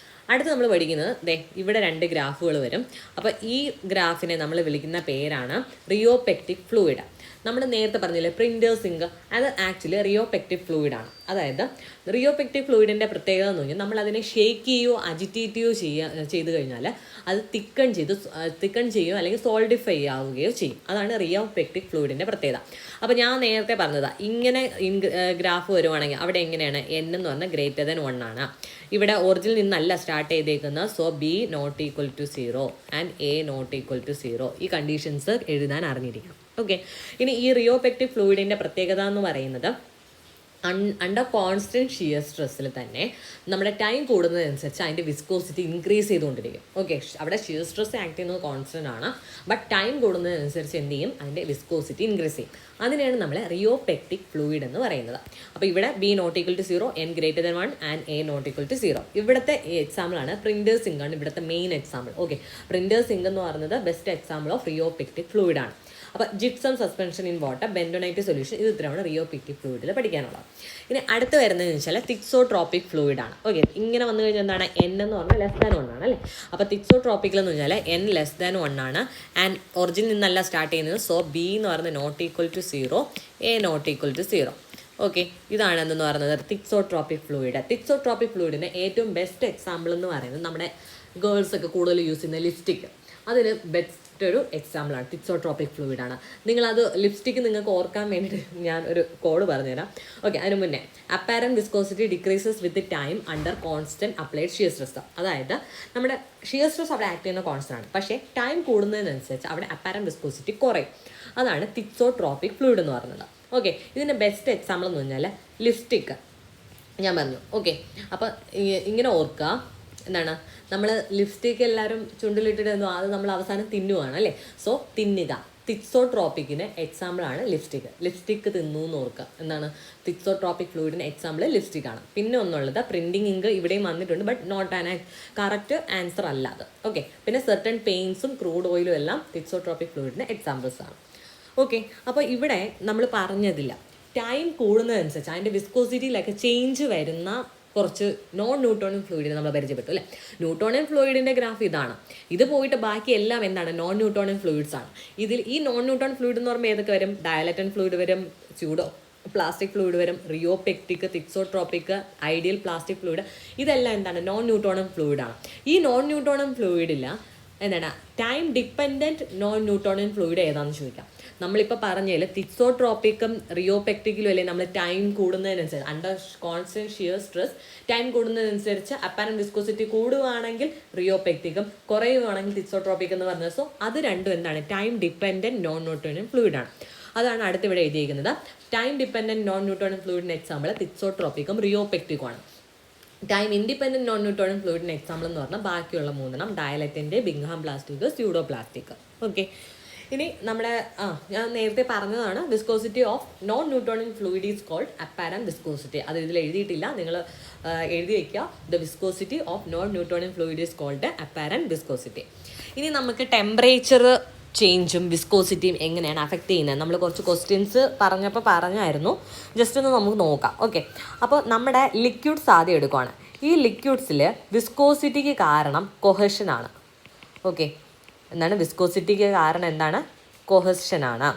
അടുത്ത് നമ്മൾ പഠിക്കുന്നത് ഇവിടെ 2 ഗ്രാഫുകൾ വരും. അപ്പോൾ ഈ ഗ്രാഫിനെ നമ്മൾ വിളിക്കുന്ന പേരാണ് റിയോപെക്റ്റിക് ഫ്ലൂയിഡ്. നമ്മൾ നേരത്തെ പറഞ്ഞില്ലേ പ്രിൻറ്റേഴ്സ് ഇങ്ക്, അത് ആക്ച്വലി റിയോപെക്റ്റിക് ഫ്ലൂയിഡാണ്. അതായത് റിയോപെക്റ്റിക് ഫ്ലൂയിഡിൻ്റെ പ്രത്യേകത എന്ന് പറഞ്ഞാൽ നമ്മൾ അതിനെ ഷേക്ക് ചെയ്യുകയോ അജിറ്റേറ്റ് ചെയ്ത് കഴിഞ്ഞാൽ അത് തിക്കൺ ചെയ്യുകയോ അല്ലെങ്കിൽ സോൾഡിഫൈ ആവുകയോ ചെയ്യും. അതാണ് റിയോപെക്റ്റിക് ഫ്ലൂയിഡിൻ്റെ പ്രത്യേകത. അപ്പോൾ ഞാൻ നേരത്തെ പറഞ്ഞതാണ്, ഇങ്ങനെ ഗ്രാഫ് വരുവാണെങ്കിൽ അവിടെ എങ്ങനെയാണ്, n എന്ന് പറഞ്ഞാൽ >1 ആണ്. ഇവിടെ ഒറിജിനിൽ നിന്നല്ല സ്റ്റാർട്ട് ചെയ്തേക്കുന്നത്. So b ≠0 and a ≠0. ഈ കണ്ടീഷൻസ് എഴുതാൻ അറിഞ്ഞിരിക്കണം. ഓക്കെ, ഇനി ഈ റിയോപെക്റ്റിക് ഫ്ലൂയിഡിൻ്റെ പ്രത്യേകത എന്ന് പറയുന്നത് അണ്ടർ കോൺസ്റ്റൻറ്റ് ഷിയർ സ്ട്രെസ്സിൽ തന്നെ നമ്മുടെ ടൈം കൂടുന്നതനുസരിച്ച് അതിൻ്റെ വിസ്കോസിറ്റി ഇൻക്രീസ് ചെയ്തുകൊണ്ടിരിക്കും. ഓക്കെ, അവിടെ ഷിയർ സ്ട്രെസ് ആക്ട് ചെയ്യുന്നത് കോൺസ്റ്റൻ്റ് ആണ്, ബട്ട് ടൈം കൂടുന്നതനുസരിച്ച് എന്ത് ചെയ്യും, അതിൻ്റെ വിസ്കോസിറ്റി ഇൻക്രീസ് ചെയ്യും. അതിനെയാണ് നമ്മൾ റിയോപെക്റ്റിക് ഫ്ലൂയിഡ് എന്ന് പറയുന്നത്. അപ്പോൾ ഇവിടെ b ≠0, n>1 ആൻഡ് a ≠0. ഇവിടുത്തെ എക്സാമ്പിളാണ് പ്രിൻറ്റേഴ്സ് ഇങ്ക് ആണ് ഇവിടുത്തെ main example. Okay, printers ink എന്ന് പറയുന്നത് best example of rheopectic fluid ആണ്. അപ്പോൾ gypsum suspension in water, bentonite solution, ഇത് ഇത്രയാണ് റിയോപെക്റ്റിക് ഫ്ലൂയിഡിൽ പഠിക്കാനുള്ളത്. ഇനി അടുത്ത് വരുന്നതെന്ന് വെച്ചാൽ തിക്സോട്രോപ്പിക് ഫ്ലൂയിഡ് ആണ്. ഓക്കെ, ഇങ്ങനെ വന്നു കഴിഞ്ഞാൽ എന്താണ്, n എന്ന് പറഞ്ഞാൽ <1 ആണ് അല്ലേ. അപ്പോൾ തിക്സോട്രോപ്പിക്കിൽ എന്ന് വെച്ചാൽ n<1 ആണ് ആൻഡ് ഒറിജിനിൽ നിന്നല്ല സ്റ്റാർട്ട് ചെയ്യുന്നത്. സോ b എന്ന് പറയുന്നത് ≠0, a ≠0. ഓക്കെ, ഇതാണ് എന്തെന്ന് പറയുന്നത് തിക്സോട്രോപ്പിക് ഫ്ലൂയിഡ്. തിക്സോട്രോപ്പിക് ഫ്ലൂയിഡിന് ഏറ്റവും ബെസ്റ്റ് എക്സാമ്പിൾ എന്ന് പറയുന്നത് നമ്മുടെ ഗേൾസൊക്കെ കൂടുതൽ യൂസ് ചെയ്യുന്ന ലിപ്സ്റ്റിക്, അതിന് ബെസ്റ്റ് എക്സാമ്പിളാണ്, തിക്സോട്രോപ്പിക് ഫ്ലൂയിഡാണ്. നിങ്ങളത് ലിപ്സ്റ്റിക്ക് നിങ്ങൾക്ക് ഓർക്കാൻ വേണ്ടിയിട്ട് ഞാൻ ഒരു കോഡ് പറഞ്ഞുതരാം. ഓക്കെ, അതിന് മുന്നേ apparent viscosity decreases with time under constant applied shear stress. അതായത് നമ്മുടെ ഷിയർ സ്ട്രെസ് അവിടെ ആക്ട് ചെയ്യുന്ന കോൺസ്റ്റൻ്റ് ആണ്, പക്ഷേ ടൈം കൂടുന്നതിനനുസരിച്ച് അവിടെ അപ്പാരൻറ്റ് വിസ്കോസിറ്റി കുറയും. അതാണ് തിക്സോട്രോപ്പിക് ഫ്ലൂയിഡ് എന്ന് പറയുന്നത്. ഓക്കെ, ഇതിൻ്റെ ബെസ്റ്റ് എക്സാമ്പിൾ എന്ന് പറഞ്ഞാൽ ലിപ്സ്റ്റിക്ക് ഞാൻ പറഞ്ഞു. ഓക്കെ, അപ്പോൾ ഇങ്ങനെ ഓർക്കുക, എന്താണ് നമ്മൾ ലിപ്സ്റ്റിക് എല്ലാവരും ചുണ്ടിലിട്ടിട്ട് അത് നമ്മൾ അവസാനം തിന്നുവാണ് അല്ലേ. സോ തിന്നുക. തിക്സോട്രോപ്പിക്കിന് എക്സാമ്പിളാണ് ലിപ്സ്റ്റിക്ക് തിന്നു എന്ന് ഓർക്കുക. എന്താണ് തിക്സോട്രോപ്പിക് ഫ്ലൂയിഡിന് എക്സാമ്പിൾ ലിപ്സ്റ്റിക് ആണ്. പിന്നെ ഒന്നുള്ളത് പ്രിന്റിംഗ് ഇങ്ക് ഇവിടെയും വന്നിട്ടുണ്ട്, but not an correct answer അല്ല അത്. ഓക്കെ, പിന്നെ സെർട്ടൺ പെയിൻസും ക്രൂഡ് ഓയിലും എല്ലാം തിക്സോട്രോപ്പിക് ഫ്ലൂയിഡിന് എക്സാമ്പിൾസ് ആണ്. ഓക്കെ, അപ്പോൾ ഇവിടെ നമ്മൾ പറഞ്ഞതില്ല, ടൈം കൂടുന്നതനുസരിച്ച് അതിൻ്റെ വിസ്കോസിറ്റിയിലൊക്കെ ചേഞ്ച് വരുന്ന കുറച്ച് നോൺ ന്യൂട്ടോണിയൻ ഫ്ലൂയിഡിനെ നമ്മൾ പരിചയപ്പെട്ടു അല്ലേ. ന്യൂട്ടോണിയൻ ഫ്ലൂയിഡിൻ്റെ ഗ്രാഫ് ഇതാണ്. ഇത് പോയിട്ട് ബാക്കി എല്ലാം എന്താണ് നോൺ ന്യൂട്ടോണിയൻ ഫ്ലൂയിഡ്സ് ആണ്. ഇതിൽ ഈ നോൺ ന്യൂട്ടോൺ ഫ്ലൂയിഡ് എന്ന് പറയുമ്പോൾ ഏതൊക്കെ വരും? ഡയലറ്റൻ ഫ്ലൂയിഡ് വരും, സ്യൂഡോ പ്ലാസ്റ്റിക് ഫ്ലൂയിഡ് വരും, റിയോപെക്റ്റിക്, തിക്സോട്രോപ്പിക്, ഐഡിയൽ പ്ലാസ്റ്റിക് ഫ്ലൂയിഡ്. ഇതെല്ലാം എന്താണ് നോൺ ന്യൂട്ടോണിയൻ ഫ്ലൂയിഡാണ്. ഈ നോൺ ന്യൂട്ടോണിയൻ ഫ്ലൂയിഡില്ല എന്താണ് time dependent non Newtonian fluid ഏതാണെന്ന് ചോദിക്കാം. നമ്മളിപ്പോൾ പറഞ്ഞതിൽ തിക്സോട്രോപ്പിക്കും റിയോപെക്റ്റിക്കിലും അല്ലേ നമ്മൾ ടൈം കൂടുന്നതിനനുസരിച്ച് under constant shear stress time കൂടുന്നതിനനുസരിച്ച് അപ്പാരന്റ് വിസ്കോസിറ്റി കൂടുകയാണെങ്കിൽ റിയോപെക്റ്റിക്കും, കുറയുകയാണെങ്കിൽ തിക്സോട്രോപ്പിക് എന്ന് പറഞ്ഞത്. സോ അത് രണ്ടും എന്താണ് ടൈം ഡിപ്പെൻഡൻറ്റ് നോൺ ന്യൂട്ടോണിയൻ ഫ്ലൂയിഡാണ്. അതാണ് അടുത്തിവിടെ എഴുതിയിരിക്കുന്നത്. ടൈം ഡിപ്പെൻഡൻറ്റ് നോൺ ന്യൂട്ടോണിയൻ ഫ്ലൂയിഡിന് എക്സാമ്പിൾ തിക്സോട്രോപ്പിക്കും റിയോപെക്റ്റിക്കും ആണ്. ടൈം ഇൻഡിപെൻഡൻറ്റ് നോൺ ന്യൂട്ടോണിയൻ ഫ്ലൂയിഡിന് എക്സാമ്പിൾ എന്ന് പറഞ്ഞാൽ ബാക്കിയുള്ള മൂന്നെണ്ണം ഡയലറ്റിൻ്റെ, Bingham plastic, pseudo plastic. Okay, ഇനി നമ്മുടെ ഞാൻ നേരത്തെ പറഞ്ഞതാണ് viscosity of non Newtonian fluid is called apparent viscosity. അത് ഇതിൽ എഴുതിയിട്ടില്ല, നിങ്ങൾ എഴുതി വയ്ക്കുക. The viscosity of non Newtonian fluid is called apparent viscosity. ഇനി നമുക്ക് ടെമ്പറേച്ചർ ചേഞ്ചും വിസ്കോസിറ്റിയും എങ്ങനെയാണ് അഫക്റ്റ് ചെയ്യുന്നത് നമ്മൾ കുറച്ച് ക്വസ്റ്റ്യൻസ് പറഞ്ഞായിരുന്നു. ജസ്റ്റ് ഒന്ന് നമുക്ക് നോക്കാം. ഓക്കെ, അപ്പോൾ നമ്മുടെ ലിക്വിഡ്സ് ആദ്യം എടുക്കുകയാണ്. ഈ ലിക്വിഡ്സിൽ വിസ്കോസിറ്റിക്ക് കാരണം കൊഹഷനാണ്. ഓക്കെ, എന്താണ് വിസ്കോസിറ്റിക്ക് കാരണം? എന്താണ്? കൊഹഷനാണ്.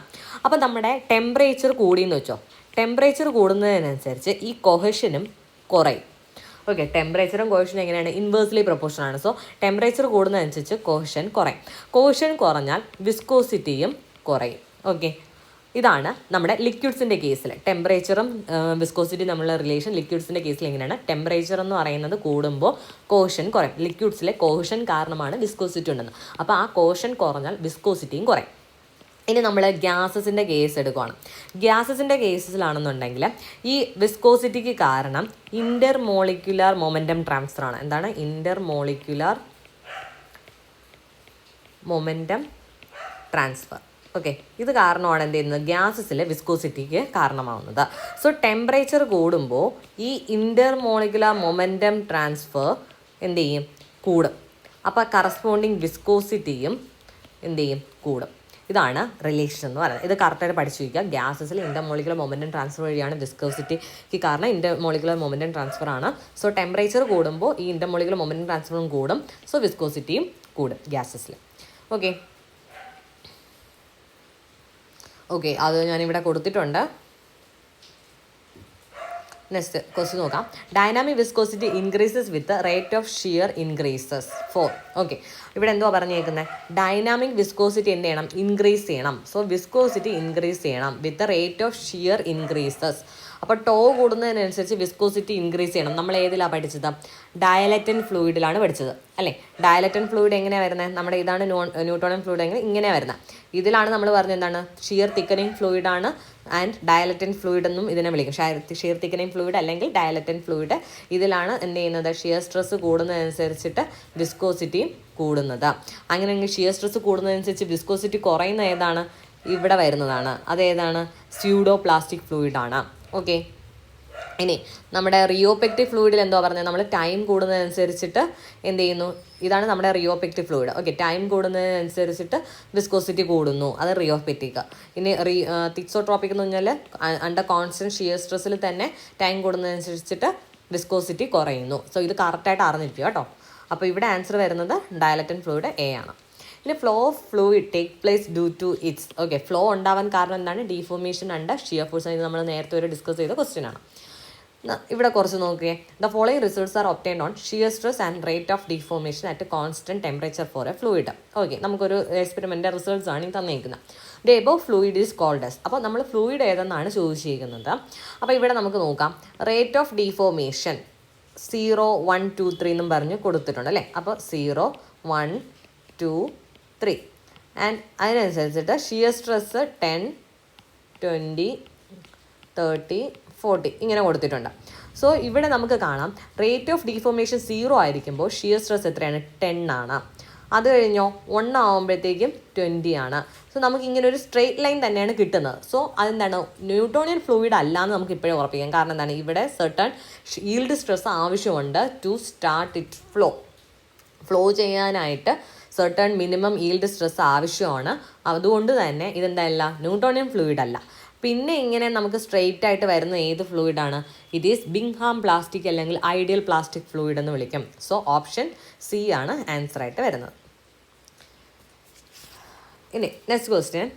അപ്പോൾ നമ്മുടെ ടെമ്പറേച്ചർ കൂടിയെന്ന് വെച്ചോ, ടെമ്പറേച്ചർ കൂടുന്നതിനനുസരിച്ച് ഈ കൊഹഷനും കുറയും. ഓക്കെ, ടെമ്പറേച്ചറും കോഹഷനും എങ്ങനെയാണ്? ഇൻവേഴ്സ്ലി പ്രൊപ്പോർഷൻ ആണ്. സോ ടെമ്പറേച്ചർ കൂടുന്നതനുസരിച്ച് കോഹഷൻ കുറയും. കോഹഷൻ കുറഞ്ഞാൽ വിസ്കോസിറ്റിയും കുറയും. ഓക്കെ, ഇതാണ് നമ്മുടെ ലിക്വിഡ്സിൻ്റെ കേസിൽ ടെമ്പറേച്ചറും വിസ്കോസിറ്റി തമ്മിലുള്ള റിലേഷൻ. ലിക്വിഡ്സിൻ്റെ കേസിൽ എങ്ങനെയാണ്? ടെമ്പറേച്ചർ എന്ന് പറയുന്നത് കൂടുമ്പോൾ കോഹഷൻ കുറയും. ലിക്വിഡ്സിലെ കോഹഷൻ കാരണമാണ് വിസ്കോസിറ്റി ഉണ്ടെന്ന്. അപ്പോൾ ആ കോഹഷൻ കുറഞ്ഞാൽ വിസ്കോസിറ്റിയും കുറയും. ഇനി നമ്മൾ ഗ്യാസസിൻ്റെ കേസ് എടുക്കുകയാണ്. ഗ്യാസസിൻ്റെ കേസിലാണെന്നുണ്ടെങ്കിൽ ഈ വിസ്കോസിറ്റിക്ക് കാരണം ഇൻ്റർമോളിക്യുലർ മൊമെൻറ്റം ട്രാൻസ്ഫർ ആണ്. എന്താണ് ഇൻ്റർമോളിക്യുലർ മൊമെൻറ്റം ട്രാൻസ്ഫർ? ഓക്കെ, ഇത് കാരണമാണ് എന്ത് ചെയ്യുന്നത്? ഗ്യാസസിലെ വിസ്കോസിറ്റിക്ക് കാരണമാവുന്നത്. സോ ടെമ്പറേച്ചർ കൂടുമ്പോൾ ഈ ഇൻ്റർമോളിക്യുലർ മൊമെൻറ്റം ട്രാൻസ്ഫർ എന്ത് ചെയ്യും? കൂടും. അപ്പോൾ കറസ്പോണ്ടിങ് വിസ്കോസിറ്റിയും എന്ത് ചെയ്യും? കൂടും. ഇതാണ് റിലേഷൻ എന്ന് പറയുന്നത്. ഇത് കറക്റ്റായിട്ട് പഠിച്ചു വയ്ക്കുക. ഗ്യാസസിൽ ഇൻ്റർമോളിക്കുലർ മൊമെൻറ്റം ട്രാൻസ്ഫർ വഴിയാണ് വിസ്കോസിറ്റിക്ക് കാരണം ഇൻ്റർമോളിക്കുലർ മൊമെൻറ്റം ട്രാൻസ്ഫർ ആണ്. സോ ടെമ്പറേച്ചർ കൂടുമ്പോൾ ഈ ഇൻ്റർമോളിക്കുലർ മൊമെൻറ്റം ട്രാൻസ്ഫറും കൂടും. സോ വിസ്കോസിറ്റിയും കൂടും ഗ്യാസസിൽ. ഓക്കെ, അത് ഞാനിവിടെ കൊടുത്തിട്ടുണ്ട്. നെക്സ്റ്റ് ക്വസ്റ്റ്യൻ നോക്കാം. Dynamic viscosity increases with rate of shear increases 4. Okay, ഇവിടെ എന്തോ പറഞ്ഞേക്കുന്നത്? ഡൈനാമിക് വിസ്കോസിറ്റി എന്ത് ചെയ്യണം? ഇൻക്രീസ് ചെയ്യണം. സോ വിസ്കോസിറ്റി ഇൻക്രീസ് ചെയ്യണം വിത്ത് റേറ്റ് ഓഫ് ഷിയർ ഇൻക്രീസസ്. അപ്പോൾ ടോ കൂടുന്നതിനനുസരിച്ച് വിസ്കോസിറ്റി ഇൻക്രീസ് ചെയ്യണം. നമ്മൾ ഏതിലാണ് പഠിച്ചത്? ഡയലറ്റൻ ഫ്ലൂയിഡിലാണ് പഠിച്ചത് അല്ലേ. ഡയലറ്റൻ ഫ്ലൂയിഡ് എങ്ങനെയാണ് വരുന്നത്? നമ്മുടെ ഇതാണ് ന്യൂട്ടോണിയൻ ഫ്ലൂയിഡ്. ഇങ്ങനെയാണ് വരുന്നത്. ഇതിലാണ് നമ്മൾ പറഞ്ഞത് എന്താണ്? ഷിയർ തിക്കനിങ് ഫ്ലൂയിഡാണ് ആൻഡ് ഡയലറ്റൻ ഫ്ലൂയിഡ് എന്നും ഇതിനെ വിളിക്കും. ഷിയർ തിക്കനിങ് ഫ്ലൂയിഡ് അല്ലെങ്കിൽ ഡയലറ്റൻ ഫ്ലൂയിഡ്. ഇതിലാണ് എന്ത് ചെയ്യുന്നത്? ഷിയർ സ്ട്രെസ് കൂടുന്നതനുസരിച്ചിട്ട് വിസ്കോസിറ്റിയും കൂടുന്നത്. അങ്ങനെയെങ്കിൽ ഷിയർ സ്ട്രെസ് കൂടുന്നതനുസരിച്ച് വിസ്കോസിറ്റി കുറയുന്ന ഏതാണ്? ഇവിടെ വരുന്നതാണ്. അതേതാണ്? Pseudo plastic ഫ്ലൂയിഡാണ്. ഓക്കെ, ഇനി നമ്മുടെ റിയോപെക്റ്റിക് ഫ്ലൂയിഡിൽ എന്തോ പറഞ്ഞത്? നമ്മൾ ടൈം കൂടുന്നതനുസരിച്ചിട്ട് എന്ത് ചെയ്യുന്നു? ഇതാണ് നമ്മുടെ റിയോപെക്റ്റിക് ഫ്ലൂയിഡ്. ഓക്കെ, ടൈം കൂടുന്നതിനനുസരിച്ചിട്ട് വിസ്കോസിറ്റി കൂടുന്നു. അത് റിയോപെക്റ്റിക്. ഇനി തിക്സോട്രോപ്പിക് എന്ന് പറഞ്ഞാൽ അണ്ടർ കോൺസ്റ്റന്റ് ഷിയർ സ്ട്രെസ്സിൽ തന്നെ ടൈം കൂടുന്നതനുസരിച്ചിട്ട് വിസ്കോസിറ്റി കുറയുന്നു. സോ ഇത് കറക്റ്റായിട്ട് അറിഞ്ഞിരിക്കുക കേട്ടോ. അപ്പോൾ ഇവിടെ ആൻസർ വരുന്നത് ഡയലറ്റൻ ഫ്ലൂയിഡ് എ ആണ്. ഇനി flow of fluid take place due to its. Okay, flow ഉണ്ടാവാൻ കാരണം എന്താണ്? Deformation under shear force. ഇത് നമ്മൾ നേരത്തെ ഒരു ഡിസ്കസ് ചെയ്ത ക്വസ്റ്റ്യൻ ആണ്. ഇവിടെ കുറച്ച് നോക്കിയേ. The following results are obtained on shear stress and rate of deformation at constant temperature for a fluid. Okay, നമുക്കൊരു എക്സ്പെരിമെൻ്റ് റിസൾട്ട്സ് ആണ് ഈ തന്നിരിക്കുന്നത്. The above fluid is called as. അപ്പോൾ നമ്മൾ ഫ്ലൂയിഡ് ഏതെന്നാണ് ചോദിച്ചിരിക്കുന്നത്. അപ്പോൾ ഇവിടെ നമുക്ക് നോക്കാം. റേറ്റ് ഓഫ് ഡീഫോർമേഷൻ 0, 1, 2, 3 എന്നും പറഞ്ഞ് കൊടുത്തിട്ടുണ്ട് അല്ലേ. അപ്പോൾ 0, 1, 2, 3 ആൻഡ് അതിനനുസരിച്ചിട്ട് ഷിയർ സ്ട്രെസ് 10, 20, 30, 40 ഇങ്ങനെ കൊടുത്തിട്ടുണ്ട്. സോ ഇവിടെ നമുക്ക് കാണാം റേറ്റ് ഓഫ് ഡീഫോർമേഷൻ 0 ആയിരിക്കുമ്പോൾ ഷിയർ സ്ട്രെസ് എത്രയാണ്? 10 ആണ്. അത് കഴിഞ്ഞോ 1 ആകുമ്പോഴത്തേക്കും 20 ആണ്. സോ നമുക്ക് ഇങ്ങനെ ഒരു സ്ട്രെയിറ്റ് ലൈൻ തന്നെയാണ് കിട്ടുന്നത്. സോ അതെന്താണ്? ന്യൂട്ടോണിയൻ ഫ്ലൂയിഡ് അല്ല എന്ന് നമുക്ക് ഇപ്പോഴേ ഉറപ്പിക്കാം. കാരണം എന്താണ്? ഇവിടെ സെർട്ടൺ യീൽഡ് സ്ട്രെസ് ആവശ്യമുണ്ട് ടു സ്റ്റാർട്ട് ഇറ്റ് ഫ്ലോ ചെയ്യാനായിട്ട് സെർട്ടൺ മിനിമം യീൽഡ് സ്ട്രെസ് ആവശ്യമാണ്. അതുകൊണ്ട് തന്നെ ഇതെന്തല്ല, ന്യൂട്ടോണിയൻ ഫ്ലൂയിഡ് അല്ല. പിന്നെ ഇങ്ങനെ നമുക്ക് സ്ട്രെയിറ്റ് ആയിട്ട് വരുന്ന ഏത് ഫ്ലൂയിഡാണ്? ഇറ്റ് ഈസ് ബിങ്ഹാം പ്ലാസ്റ്റിക് അല്ലെങ്കിൽ ഐഡിയൽ പ്ലാസ്റ്റിക് ഫ്ലൂയിഡ് എന്ന് വിളിക്കും. സോ ഓപ്ഷൻ സി ആണ് ആൻസർ ആയിട്ട് വരുന്നത്. ഇനി next question,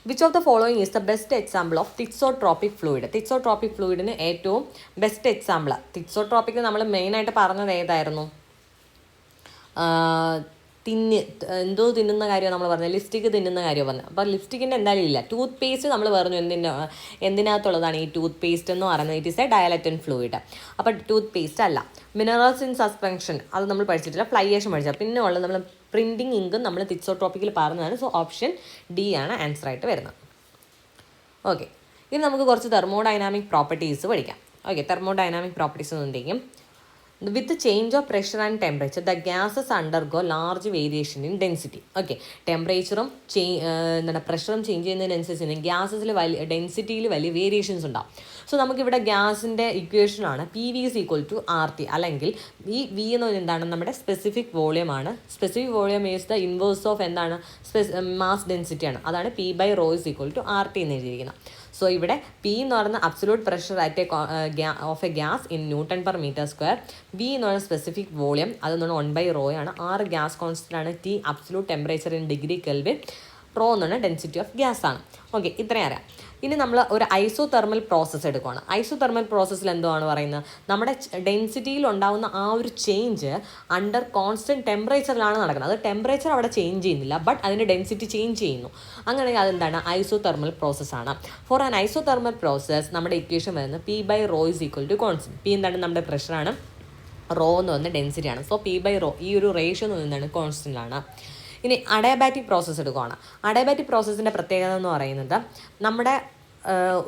which of the following is the best example of thixotropic fluid? Thixotropic ഫ്ലൂയിഡിന് ഏറ്റവും ബെസ്റ്റ് എക്സാമ്പിൾ, തിക്സോട്രോപിക് നമ്മൾ മെയിനായിട്ട് പറഞ്ഞത് ഏതായിരുന്നു? തിന്നുന്ന കാര്യമാണ് നമ്മൾ പറഞ്ഞത്, ലിപ്സ്റ്റിക്ക് തിന്നുന്ന കാര്യമാണ് പറഞ്ഞത്. അപ്പോൾ ലിപ്സ്റ്റിക്കിൻ്റെ എന്തായാലും ഇല്ല. ടൂത്ത് പേസ്റ്റ് നമ്മൾ പറഞ്ഞു എന്തിനകത്തുള്ളതാണ് ഈ ടൂത്ത് പേസ്റ്റ് എന്ന് പറയുന്നത്? It is a dilatant fluid. അപ്പോൾ ടൂത്ത് പേസ്റ്റ് അല്ല. മിനറൽസ് ഇൻ സസ്പെൻഷൻ അത് നമ്മൾ പഠിച്ചിട്ടില്ല, ഫ്ലൈയേഷൻ പഠിച്ചത്. പിന്നെ ഉള്ളത് നമ്മൾ പ്രിൻറ്റിങ് ഇങ്കും നമ്മൾ തിക്സോട്രോപ്പിക്കിൽ പറഞ്ഞതാണ്. സോ ഓപ്ഷൻ ഡി ആണ് ആൻസർ ആയിട്ട് വരുന്നത്. ഓക്കെ, ഇനി നമുക്ക് കുറച്ച് തെർമോഡൈനാമിക് പ്രോപ്പർട്ടീസ് പഠിക്കാം. ഓക്കെ, തെർമോഡൈനാമിക് പ്രോപ്പർട്ടീസ് എന്നുണ്ടെങ്കിൽ with the change of pressure and temperature, the gases undergo large variation in density. Okay, ടെമ്പറേച്ചറും പ്രഷറും ചേഞ്ച് ചെയ്യുന്നതിനനുസരിച്ച് ഗ്യാസസിൽ ഡെൻസിറ്റിയിൽ വലിയ വേരിയേഷൻസ് ഉണ്ടാവും. സോ നമുക്കിവിടെ ഗ്യാസിൻ്റെ ഇക്വേഷനാണ് PV=RT, അല്ലെങ്കിൽ ഈ V എന്ന് പറയുന്നത് എന്താണ്? നമ്മുടെ സ്പെസിഫിക് വോളിയം ആണ്. Specific volume is the inverse of എന്താണ്? മാസ് ഡെൻസിറ്റിയാണ്. അതാണ് P/ρ=RT എന്ന് എഴുതിയിരിക്കുന്നത്. സോ ഇവിടെ P എന്ന് പറയുന്ന absolute pressure at of a gas in newton per metre square. V എന്ന് പറയുന്ന സ്പെസിഫിക് വോളിയം അതെന്ന് പറഞ്ഞാൽ 1/ρ ആണ്. R ഗ്യാസ് കോൺസ്റ്റൻ്റ് ആണ്. T absolute temperature in degree Kelvin. Rho എന്ന് പറഞ്ഞാൽ ഡെൻസിറ്റി ഓഫ് ഗ്യാസ് ആണ്. ഓക്കെ, ഇത്രയും അറിയാം. ഇനി നമ്മൾ ഒരു ഐസോതെർമൽ പ്രോസസ്സ് എടുക്കുകയാണ്. ഐസോതെർമൽ പ്രോസസ്സിൽ എന്തുവാണ് പറയുന്നത്? നമ്മുടെ ഡെൻസിറ്റിയിൽ ഉണ്ടാകുന്ന ആ ഒരു ചേഞ്ച് അണ്ടർ കോൺസ്റ്റൻറ്റ് ടെമ്പറേച്ചറിലാണ് നടക്കുന്നത്. അത് ടെമ്പറേച്ചർ അവിടെ ചേഞ്ച് ചെയ്യുന്നില്ല, ബട്ട് അതിൻ്റെ ഡെൻസിറ്റി ചേഞ്ച് ചെയ്യുന്നു. അങ്ങനെയാണെങ്കിൽ അതെന്താണ്? ഐസോതെർമൽ പ്രോസസ്സാണ്. ഫോർ ആൻ ഐസോതെർമൽ പ്രോസസ് നമ്മുടെ ഇക്വേഷൻ വരുന്നത് P/ρ കോൺസ്റ്റൻറ്റ്. P എന്താണ്? നമ്മുടെ പ്രഷറാണ്. റോ എന്ന് പറയുന്നത് ഡെൻസിറ്റിയാണ്. സോ P/ρ ഈ ഒരു റേഷ്യോ എന്ന് പറയുന്നത് കോൺസ്റ്റൻ്റ് ആണ്. ഇനി അഡയാബാറ്റിക് പ്രോസസ്സ് എടുക്കുകയാണ്. അഡയാബാറ്റിക് പ്രോസസ്സിൻ്റെ പ്രത്യേകത എന്ന് പറയുന്നത് നമ്മുടെ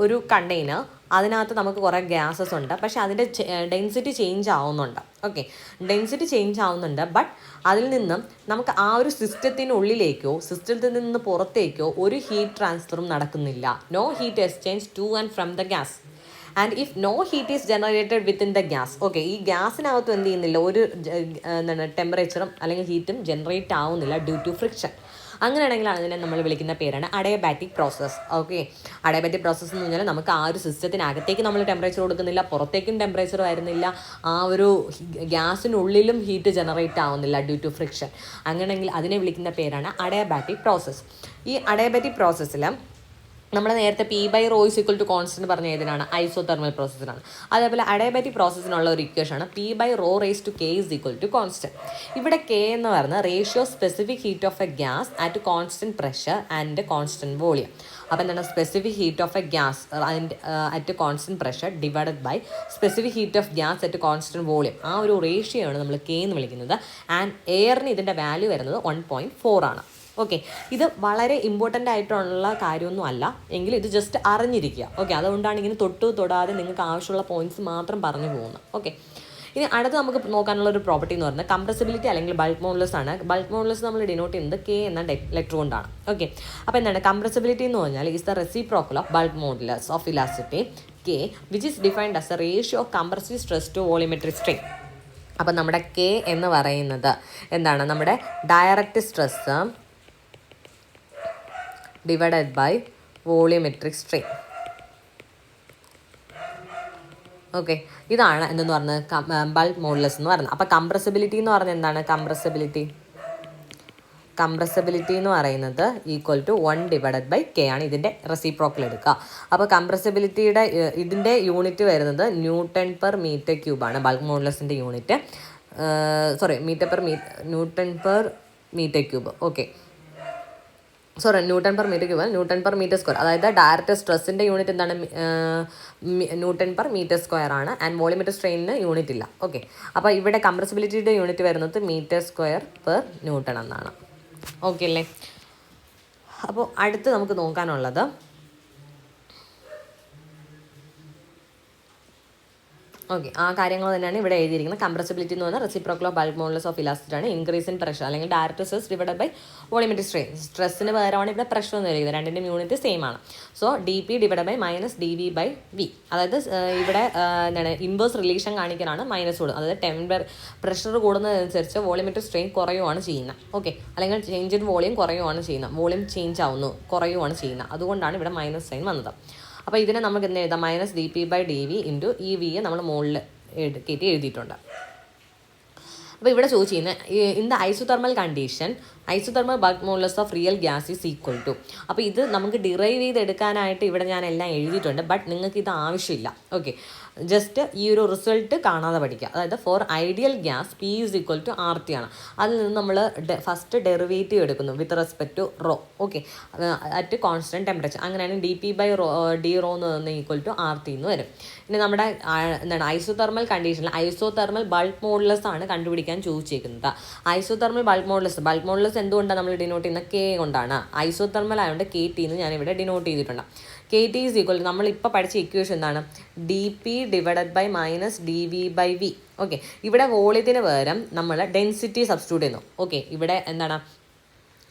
ഒരു കണ്ടെയ്നർ, അതിനകത്ത് നമുക്ക് കുറേ ഗ്യാസസ് ഉണ്ട്, പക്ഷേ അതിൻ്റെ ഡെൻസിറ്റി ചേഞ്ച് ആവുന്നുണ്ട്. ഓക്കെ, ഡെൻസിറ്റി ചേഞ്ച് ആവുന്നുണ്ട്, ബട്ട് അതിൽ നിന്നും നമുക്ക് ആ ഒരു സിസ്റ്റത്തിനുള്ളിലേക്കോ സിസ്റ്റത്തിൽ നിന്ന് പുറത്തേക്കോ ഒരു ഹീറ്റ് ട്രാൻസ്ഫറും നടക്കുന്നില്ല. No heat exchange to and from the gas. And if no heat is generated within the gas. Okay, ഈ ഗ്യാസിനകത്തും എന്ത് ചെയ്യുന്നില്ല? ഒരു ടെമ്പറേച്ചറും അല്ലെങ്കിൽ ഹീറ്റും ജനറേറ്റ് ആവുന്നില്ല ഡ്യൂ ടു ഫ്രിക്ഷൻ. അങ്ങനെയാണെങ്കിൽ അതിനെ നമ്മൾ വിളിക്കുന്ന പേരാണ് adiabatic process. Okay, adiabatic process എന്ന് പറഞ്ഞാൽ നമുക്ക് ആ ഒരു സിസ്റ്റത്തിനകത്തേക്ക് നമ്മൾ ടെമ്പറേച്ചർ കൊടുക്കുന്നില്ല, പുറത്തേക്കും ടെമ്പറേച്ചർ വരുന്നില്ല, ആ ഒരു ഗ്യാസിനുള്ളിലും ഹീറ്റ് ജനറേറ്റ് ആവുന്നില്ല ഡ്യൂ ടു ഫ്രിക്ഷൻ. അങ്ങനെയെങ്കിൽ അതിനെ വിളിക്കുന്ന പേരാണ് അഡയാബാറ്റിക് പ്രോസസ്സ്. ഈ അഡയാബാറ്റിക് പ്രോസസ്സിൽ നമ്മൾ നേരത്തെ P/ρ കോൺസ്റ്റൻറ്റ് പറഞ്ഞ ഏതിനാണ്? ഐസോതെർമൽ പ്രോസസ്സിനാണ്. അതേപോലെ അഡയാബാറ്റിക് പ്രോസസ്സിനുള്ള ഒരു ഇക്വേഷനാണ് P/ρ കോൺസ്റ്റൻറ്റ്. ഇവിടെ K എന്ന് പറയുന്നത് ratio specific heat of a gas at constant pressure and constant volume. അപ്പോൾ എന്താണ്? Specific heat of a gas at constant pressure divided by specific heat of gas at constant volume. ആ ഒരു റേഷ്യോയാണ് നമ്മൾ K എന്ന് വിളിക്കുന്നത്. And എയറിന് ഇതിൻ്റെ value വരുന്നത് 1.4 ആണ്. ഓക്കെ, ഇത് വളരെ ഇമ്പോർട്ടൻ്റ് ആയിട്ടുള്ള കാര്യമൊന്നും അല്ല, എങ്കിലും ഇത് ജസ്റ്റ് അറിഞ്ഞിരിക്കുക. ഓക്കെ, അതുകൊണ്ടാണ് ഇങ്ങനെ തൊടാതെ നിങ്ങൾക്ക് ആവശ്യമുള്ള പോയിന്റ്സ് മാത്രം പറഞ്ഞു പോകുന്നത്. ഓക്കെ, ഇനി അടുത്ത് നമുക്ക് നോക്കാനുള്ള ഒരു പ്രോപ്പർട്ടി എന്ന് പറയുന്നത് കംപ്രസിബിലിറ്റി അല്ലെങ്കിൽ ബൾക്ക് മോഡുലസ് ആണ്. ബൾക്ക് മോഡുലസ് നമ്മൾ ഡിനോട്ട് ചെയ്യുന്നത് K എന്ന ലെറ്റർ കൊണ്ടാണ്. ഓക്കെ, അപ്പോൾ എന്താണ് കംപ്രസിബിലിറ്റി എന്ന് പറഞ്ഞാൽ is the reciprocal of bulk modulus of elasticity K, which is defined as a ratio of compressive stress to volumetric strain. അപ്പം നമ്മുടെ K എന്ന് പറയുന്നത് എന്താണ്? നമ്മുടെ direct stress divided by volumetric strain. Okay, ഇതാണ് എന്തെന്ന് പറഞ്ഞത് ബൾക്ക് മോഡുലസ് എന്ന് പറയുന്നത്. അപ്പോൾ കംപ്രസിബിലിറ്റി എന്ന് പറഞ്ഞാൽ എന്താണ്? കംപ്രസിബിലിറ്റി എന്ന് പറയുന്നത് ഈക്വൽ ടു 1/K ആണ്. ഇതിൻ്റെ റെസിപ്രോക്കൽ എടുക്കുക. അപ്പോൾ കംപ്രസിബിലിറ്റിയുടെ ഇതിൻ്റെ യൂണിറ്റ് വരുന്നത് ന്യൂട്ടൺ പെർ മീറ്റർ ക്യൂബാണ്. ബൾക്ക് മോഡുലസിൻ്റെ unit newton per metre cube. Okay, newton per metre cube, newton per metre square. അതായത് ഡയറക്റ്റ് സ്ട്രെസ്സിൻ്റെ യൂണിറ്റ് എന്താണ്? ന്യൂട്ടൺ പെർ മീറ്റർ സ്ക്വയർ ആണ്. ആൻഡ് വോളിയോമെട്രിക് സ്ട്രെയിനിന് യൂണിറ്റ് ഇല്ല. ഓക്കെ, അപ്പോൾ ഇവിടെ കംപ്രസിബിലിറ്റിയുടെ യൂണിറ്റ് വരുന്നത് മീറ്റർ സ്ക്വയർ പെർ ന്യൂട്ടൺ എന്നാണ്. ഓക്കെ അല്ലേ? അപ്പോൾ അടുത്ത് നമുക്ക് നോക്കാനുള്ളത് ഓക്കെ, ആ കാര്യങ്ങൾ തന്നെയാണ് ഇവിടെ എഴുതിയിരിക്കുന്നത്. കംപ്രസിബിലിറ്റി എന്ന് പറഞ്ഞാൽ reciprocal of bulk modulus of elasticity ആണ്. ഇൻക്രീസ് ഇൻ പ്രഷർ അല്ലെങ്കിൽ direct stress divided by volumetric strain. സ്ട്രെസ്സിന് പകരമാണ് ഇവിടെ പ്രഷർ എന്ന് എഴുതിയത്. രണ്ടിൻ്റെ യൂണിറ്റ് സെയിം ആണ്. So D P divide by minus D V by V. അതായത് ഇവിടെ എന്താണ് ഇൻവേഴ്സ് റിലേഷൻ കാണിക്കാനാണ് മൈനസ് കൂടുന്നത്. അതായത് പ്രഷർ കൂടുന്നതനുസരിച്ച് വോളിയമെട്രിക് സ്ട്രെയിൻ കുറയുവാണ് ചെയ്യുന്നത്. ഓക്കെ, അല്ലെങ്കിൽ ചേഞ്ച് ഇൻ വോളിയം കുറയുവാണ് ചെയ്യുന്നത്. വോളിയം ചേഞ്ച് ആവുന്നു, കുറയുവാണ് ചെയ്യുന്നത്. അതുകൊണ്ടാണ് ഇവിടെ മൈനസ് സൈൻ വന്നത്. അപ്പോൾ ഇതിനെ നമുക്ക് എന്ത് എഴുതാം? Minus D P by D V into ഈ വിയെ നമ്മൾ മുകളിൽ കയറ്റി എഴുതിയിട്ടുണ്ട്. അപ്പോൾ ഇവിടെ ചോദിച്ചിരുന്നത് in the isothermal condition isothermal bulk modulus of real gas is equal to. അപ്പോൾ ഇത് നമുക്ക് ഡിറൈവ് ചെയ്തെടുക്കാനായിട്ട് ഇവിടെ ഞാൻ എല്ലാം എഴുതിയിട്ടുണ്ട്. ബട്ട് നിങ്ങൾക്ക് ഇത് ആവശ്യമില്ല. ഓക്കെ, ജസ്റ്റ് ഈ ഒരു റിസൾട്ട് കാണാതെ പഠിക്കുക. അതായത് for ideal gas P is equal to R T ആണ്. അതിൽ നിന്ന് നമ്മൾ ഫസ്റ്റ് ഡെറിവേറ്റീവ് എടുക്കുന്നു with respect to rho. Okay, at constant temperature. അങ്ങനെയാണ് D P by D rho എന്ന് പറയുന്നത് ഈക്വൽ ടു ആർ ടി എന്ന് വരും. ഇനി നമ്മുടെ എന്താണ് ഐസോതെർമൽ കണ്ടീഷനിൽ ഐസോതെർമൽ ബൾക്ക് മോഡുലസ് ആണ് കണ്ടുപിടിക്കാൻ ചോദിച്ചേക്കുന്നത്. ഐസോതെർമൽ ബൾക്ക് മോഡുലസ് എന്തുകൊണ്ടാണ് നമ്മൾ ഡിനോട്ട് ചെയ്യുന്നത്? കെ കൊണ്ടാണ്. ഐസോതെർമൽ ആയതുകൊണ്ട് കെ ടി എന്ന് ഞാനിവിടെ ഡിനോട്ട് ചെയ്തിട്ടുണ്ട്. കെ ടി ഈസ് ഈക്വൽ നമ്മളിപ്പോൾ പഠിച്ച ഇക്വേഷൻ എന്താണ്? D p divided by minus D V by v. Okay, ഇവിടെ വോളിയത്തിന് പകരം നമ്മൾ ഡെൻസിറ്റി സബ്സ്റ്റിറ്റ്യൂട്ട് ചെയ്യുന്നു. ഓക്കെ, ഇവിടെ എന്താണ്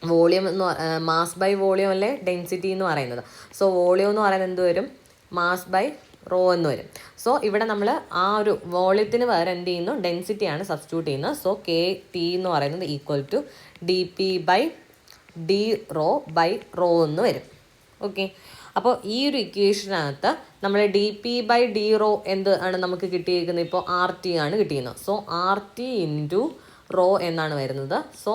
വോളിയം എന്ന് മാസ് ബൈ വോളിയം അല്ലേ ഡെൻസിറ്റി എന്ന് പറയുന്നത്. സോ വോളിയം എന്ന് പറയുന്നത് എന്ത് വരും? മാസ് ബൈ റോ എന്ന് വരും. സോ ഇവിടെ നമ്മൾ ആ ഒരു വോളിയത്തിന് പകരം എന്ത് ചെയ്യുന്നു? ഡെൻസിറ്റിയാണ് സബ്സ്റ്റിറ്റ്യൂട്ട് ചെയ്യുന്നത്. സോ കെ ടി എന്ന് പറയുന്നത് equal to D P by D rho by rho എന്ന് വരും. ഓക്കെ, അപ്പോൾ ഈ ഒരു ഇക്വേഷനകത്ത് നമ്മൾ D P by D rho എന്ത് ആണ് നമുക്ക് കിട്ടിയിരിക്കുന്നത്? ഇപ്പോൾ ആർ ടി ആണ് കിട്ടിയിരുന്നത്. So R T into rho എന്നാണ് വരുന്നത്. So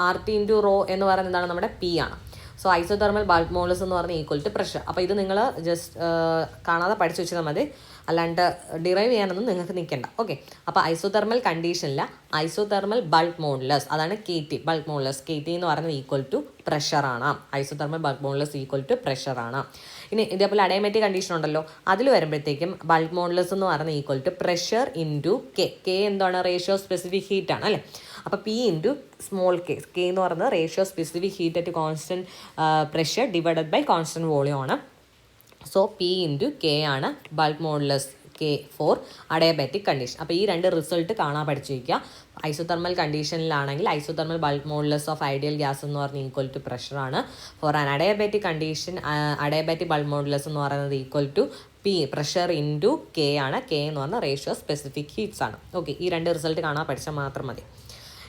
R T into rho എന്ന് പറയുന്നത് എന്താണ്? നമ്മുടെ പി ആണ്. സോ ഐസോതെർമൽ ബൾക്ക് മോഡുലസ് എന്ന് പറഞ്ഞാൽ ഈക്വൽ ടു പ്രഷർ. അപ്പോൾ ഇത് നിങ്ങൾ ജസ്റ്റ് കാണാതെ പഠിച്ചു വെച്ചാൽ മതി, അല്ലാണ്ട് ഡിറൈവ് ചെയ്യാനൊന്നും നിങ്ങൾക്ക് നിൽക്കേണ്ട. ഓക്കെ, അപ്പോൾ ഐസോതെർമൽ കണ്ടീഷനിൽ ഐസോതെർമൽ ബൾക്ക് മോഡുലസ് അതാണ് K T. Bulk modulus K T എന്ന് പറയുന്നത് ഈക്വൽ ടു പ്രഷറാണ്. Isothermal bulk modulus equal to പ്രഷറാണ്. ഇനി ഇതേപോലെ അഡയമാറ്റിക് കണ്ടീഷൻ ഉണ്ടല്ലോ, അതിൽ വരുമ്പോഴത്തേക്കും ബൾക്ക് മോഡുലസ് എന്ന് പറയുന്നത് equal to pressure into K. K എന്താണ്? റേഷ്യോ സ്പെസിഫിക് ഹീറ്റ് ആണ് അല്ലേ. അപ്പോൾ P into small K. K എന്ന് പറയുന്നത് ratio specific heat at constant pressure divided by constant volume ആണ്. സോ പി ഇൻറ്റു കെ ആണ് bulk modulus K for adiabatic condition. അപ്പോൾ ഈ രണ്ട് റിസൾട്ട് കാണാൻ പഠിച്ചു വയ്ക്കുക. ഐസോതെർമൽ കണ്ടീഷനിലാണെങ്കിൽ isothermal bulk modulus of ideal gas എന്ന് പറഞ്ഞാൽ ഈക്വൽ ടു പ്രഷറാണ്. For an adiabatic condition adiabatic bulk modulus എന്ന് പറയുന്നത് equal to p pressure into K ആണ്. കെ എന്ന് പറഞ്ഞാൽ റേഷ്യോ സ്പെസിഫിക് ഹീറ്റ്സ് ആണ്. ഓക്കെ, ഈ രണ്ട് റിസൾട്ട് കാണാൻ പഠിച്ചാൽ മാത്രം മതി.